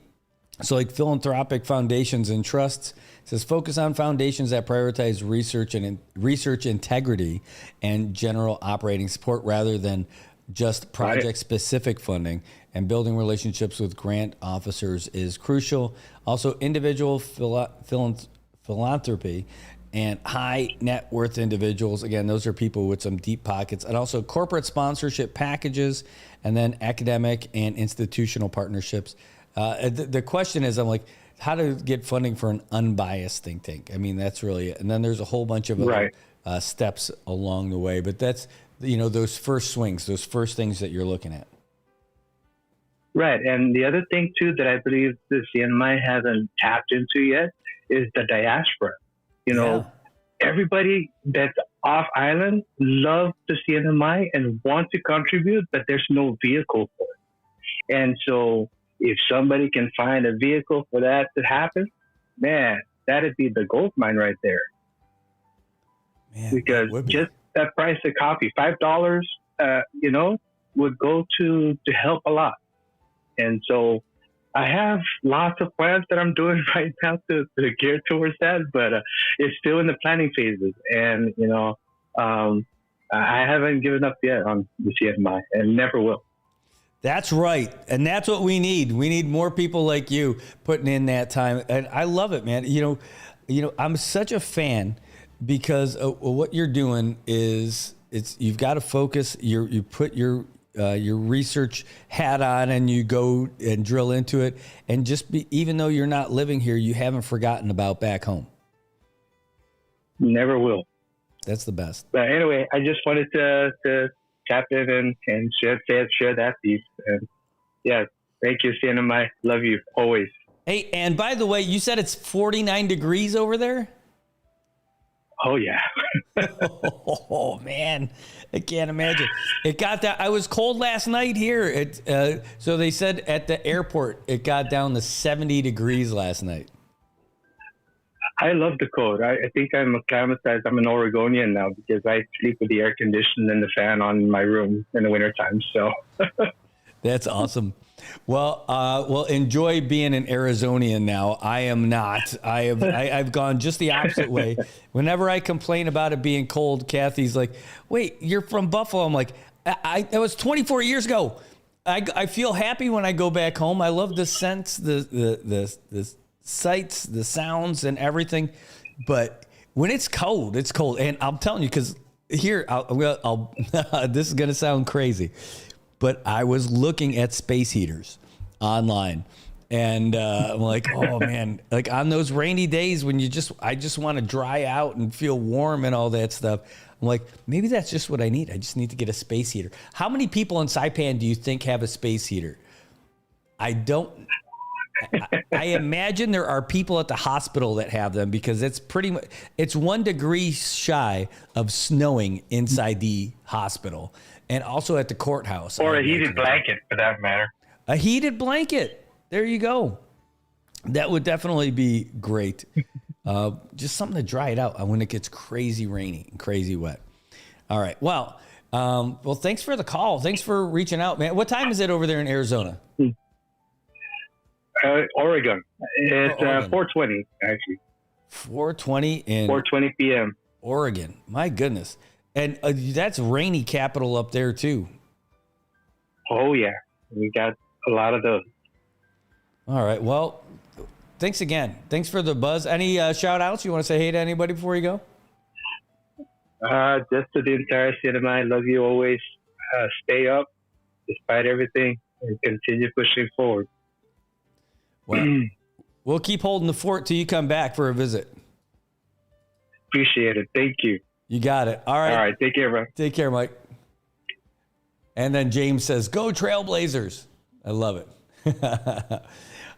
So like philanthropic foundations and trusts. It says focus on foundations that prioritize research integrity and general operating support rather than just project specific funding, and building relationships with grant officers is crucial. Also, individual philanthropy and high net worth individuals. Again, those are people with some deep pockets, and also corporate sponsorship packages, and then academic and institutional partnerships. The question is, I'm like, how to get funding for an unbiased think tank? I mean, that's really it. And then there's a whole bunch of other steps along the way, but that's, you know, those first swings, those first things that you're looking at. Right. And the other thing too that I believe the CNMI hasn't tapped into yet is the diaspora. You know, everybody that's off island loves the CNMI and want to contribute, but there's no vehicle for it. And so if somebody can find a vehicle for that to happen, man, that'd be the gold mine right there. Man, because just that price of coffee, $5, you know, would go to help a lot. And so I have lots of plans that I'm doing right now to gear towards that, but it's still in the planning phases. And, you know, I haven't given up yet on the CNMI and never will. That's right. And that's what we need. We need more people like you putting in that time. And I love it, man. You know, I'm such a fan because what you're doing is you've got to focus. You put your research hat on and you go and drill into it, and just even though you're not living here, you haven't forgotten about back home. Never will. That's the best. But anyway, I just wanted to tap in and share that piece. And yeah, thank you, CNMI. Love you always. Hey, and by the way, you said it's 49 degrees over there? Oh, yeah. Oh, man. I can't imagine. It got that. I was cold last night here. So they said at the airport, it got down to 70 degrees last night. I love the cold. I think I'm acclimatized. I'm an Oregonian now because I sleep with the air conditioner and the fan on in my room in the wintertime. So that's awesome. Well, enjoy being an Arizonian now. I am not. I've gone just the opposite way. Whenever I complain about it being cold, Kathy's like, "Wait, you're from Buffalo." I'm like, that was 24 years ago. I feel happy when I go back home. I love the scents, the sights, the sounds, and everything. But when it's cold, it's cold. And I'm telling you, because here, I'll this is gonna sound crazy, but I was looking at space heaters online, and I'm like, oh man, like on those rainy days when I just want to dry out and feel warm and all that stuff. I'm like, maybe that's just what I need. I just need to get a space heater. How many people in Saipan do you think have a space heater? I imagine there are people at the hospital that have them because it's 1 degree shy of snowing inside the hospital. And also at the courthouse. Or a heated blanket, for that matter. A heated blanket. There you go. That would definitely be great. Just something to dry it out when it gets crazy rainy and crazy wet. All right. Well, thanks for the call. Thanks for reaching out, man. What time is it over there in Arizona? Oregon. It's Oregon. 4:20 actually. 4:20 in 4:20 p.m. Oregon. My goodness. And that's rainy capital up there too. Oh yeah, we got a lot of those. All right. Well, thanks again. Thanks for the buzz. Any shout outs? You want to say hey to anybody before you go? Just to the entire cinema, I love you always. Stay up despite everything and continue pushing forward. Well, we'll keep holding the fort till you come back for a visit. Appreciate it. Thank you. You got it. All right. All right. Take care, bro. Take care, Mike. And then James says, go Trailblazers. I love it.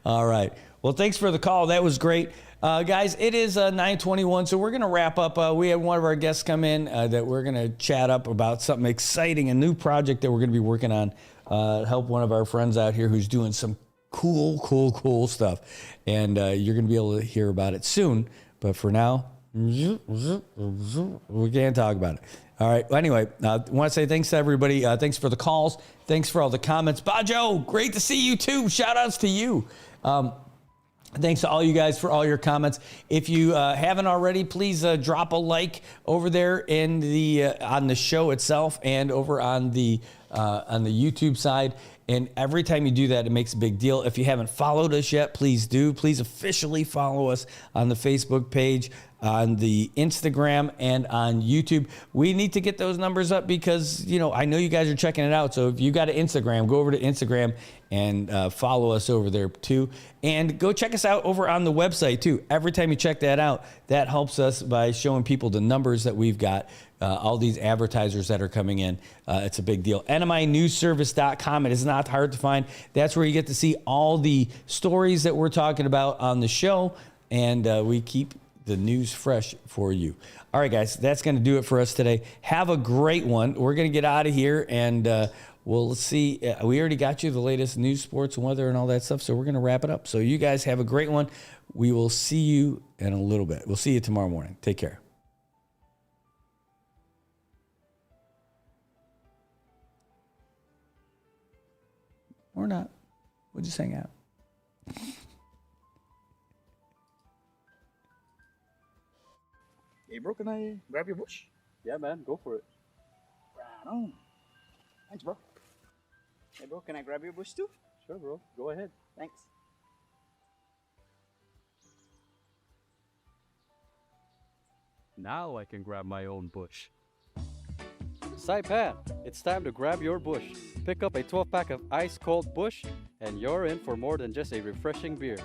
All right. Well, thanks for the call. That was great. Guys, it is 9:21, so we're going to wrap up. We had one of our guests come in that we're going to chat up about something exciting, a new project that we're going to be working on, help one of our friends out here who's doing some cool stuff. And you're going to be able to hear about it soon. But for now, we can't talk about it. All right. Well, anyway, I want to say thanks to everybody. Thanks for the calls. Thanks for all the comments. Bajo, great to see you too. Shout outs to you. Thanks to all you guys for all your comments. If you haven't already, please drop a like over there in the on the show itself and over on the YouTube side. And every time you do that, it makes a big deal. If you haven't followed us yet, please do. Please officially follow us on the Facebook page, on the Instagram, and on YouTube. We need to get those numbers up because, I know you guys are checking it out. So if you got an Instagram, go over to Instagram and follow us over there too. And go check us out over on the website too. Every time you check that out, that helps us by showing people the numbers that we've got, all these advertisers that are coming in. It's a big deal. NMInewsservice.com. It is not hard to find. That's where you get to see all the stories that we're talking about on the show. And we keep the news fresh for you. All right, guys, that's going to do it for us today. Have a great one. We're going to get out of here and we'll see. We already got you the latest news, sports, weather, and all that stuff. So we're going to wrap it up. So you guys have a great one. We will see you in a little bit. We'll see you tomorrow morning. Take care. Or not. We'll just hang out. Hey, bro, can I grab your bush? Yeah, man, go for it. Right on. Thanks, bro. Hey, bro, can I grab your bush too? Sure, bro. Go ahead. Thanks. Now I can grab my own bush. Saipan, it's time to grab your bush. Pick up a 12-pack of ice-cold Bush, and you're in for more than just a refreshing beer.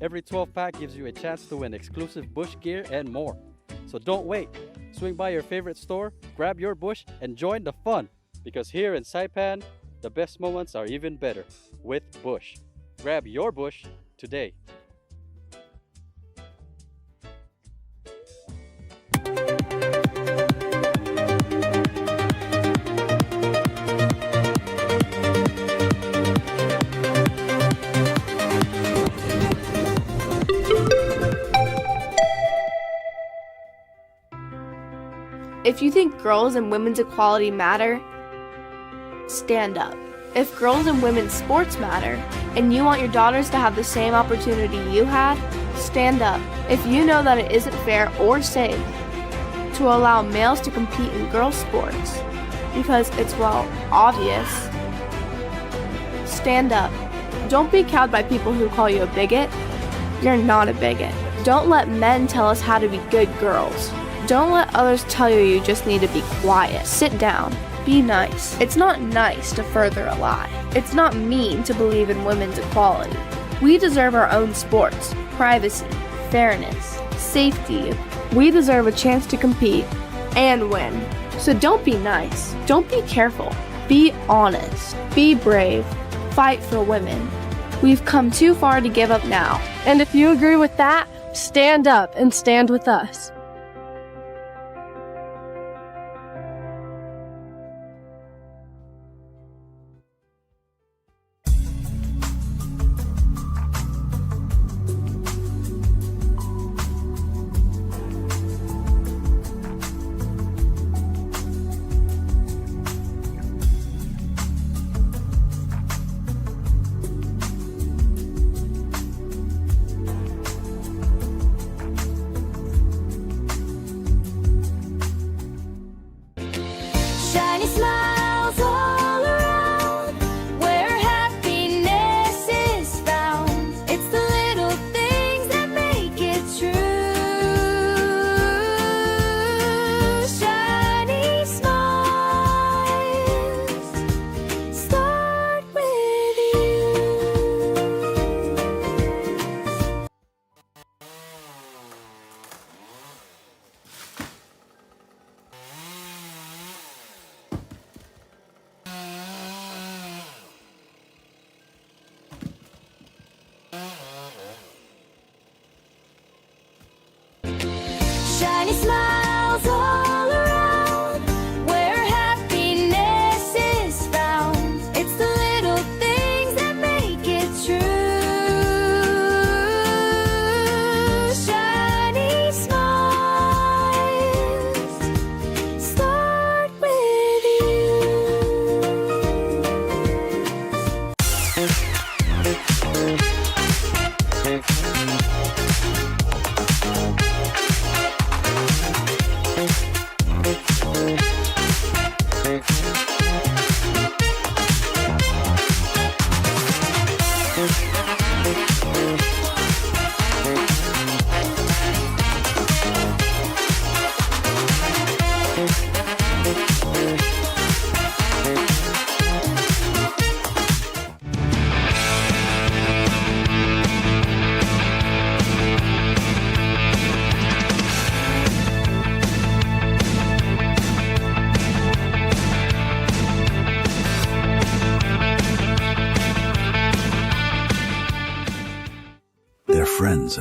Every 12-pack gives you a chance to win exclusive Bush gear and more. So don't wait. Swing by your favorite store, grab your Bush, and join the fun. Because here in Saipan, the best moments are even better with Bush. Grab your Bush today. If you think girls and women's equality matter, stand up. If girls and women's sports matter, and you want your daughters to have the same opportunity you had, stand up. If you know that it isn't fair or safe to allow males to compete in girls' sports, because it's, obvious, stand up. Don't be cowed by people who call you a bigot. You're not a bigot. Don't let men tell us how to be good girls. Don't let others tell you you just need to be quiet. Sit down. Be nice. It's not nice to further a lie. It's not mean to believe in women's equality. We deserve our own sports, privacy, fairness, safety. We deserve a chance to compete and win. So don't be nice. Don't be careful. Be honest. Be brave. Fight for women. We've come too far to give up now. And if you agree with that, stand up and stand with us.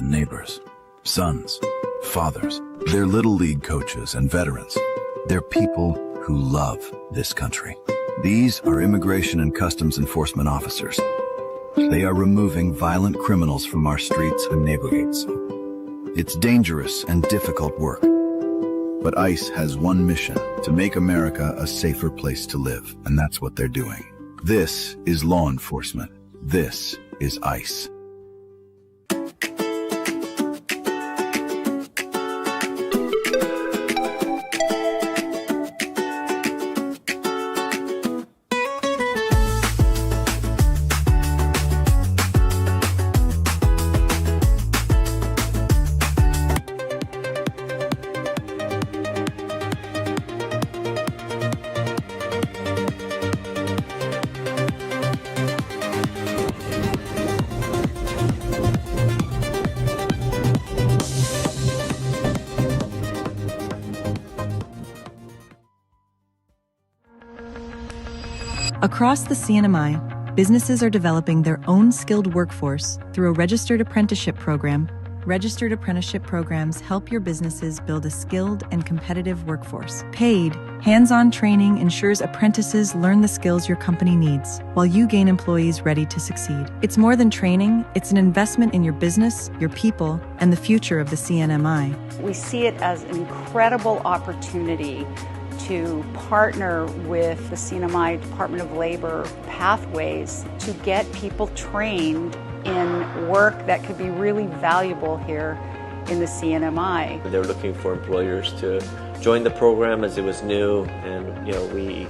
and neighbors, sons, fathers. They're Little League coaches and veterans. They're people who love this country. These are Immigration and Customs Enforcement officers. They are removing violent criminals from our streets and neighborhoods. It's dangerous and difficult work. But ICE has one mission: to make America a safer place to live. And that's what they're doing. This is law enforcement. This is ICE. Across the CNMI, businesses are developing their own skilled workforce through a registered apprenticeship program. Registered apprenticeship programs help your businesses build a skilled and competitive workforce. Paid, hands-on training ensures apprentices learn the skills your company needs, while you gain employees ready to succeed. It's more than training, it's an investment in your business, your people, and the future of the CNMI. We see it as an incredible opportunity to partner with the CNMI Department of Labor pathways to get people trained in work that could be really valuable here in the CNMI. They were looking for employers to join the program as it was new, and we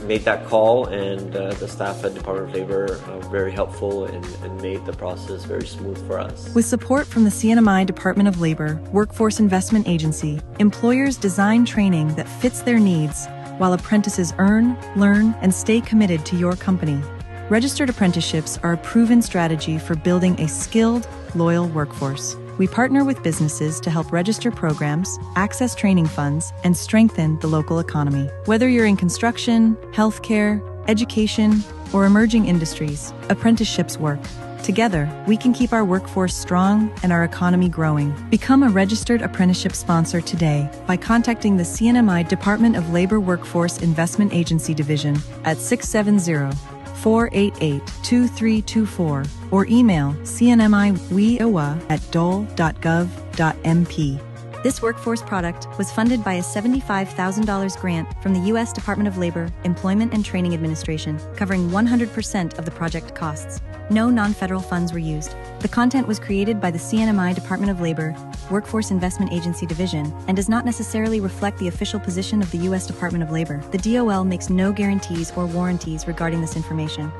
made that call, and the staff at Department of Labor were very helpful and made the process very smooth for us. With support from the CNMI Department of Labor Workforce Investment Agency, employers design training that fits their needs, while apprentices earn, learn, and stay committed to your company. Registered apprenticeships are a proven strategy for building a skilled, loyal workforce. We partner with businesses to help register programs, access training funds, and strengthen the local economy. Whether you're in construction, healthcare, education, or emerging industries, apprenticeships work. Together, we can keep our workforce strong and our economy growing. Become a registered apprenticeship sponsor today by contacting the CNMI Department of Labor Workforce Investment Agency Division at 670-488-2324 or email cnmiweowa@dole.gov.mp. This workforce product was funded by a $75,000 grant from the U.S. Department of Labor, Employment and Training Administration, covering 100% of the project costs. No non-federal funds were used. The content was created by the CNMI Department of Labor, Workforce Investment Agency Division, and does not necessarily reflect the official position of the U.S. Department of Labor. The DOL makes no guarantees or warranties regarding this information.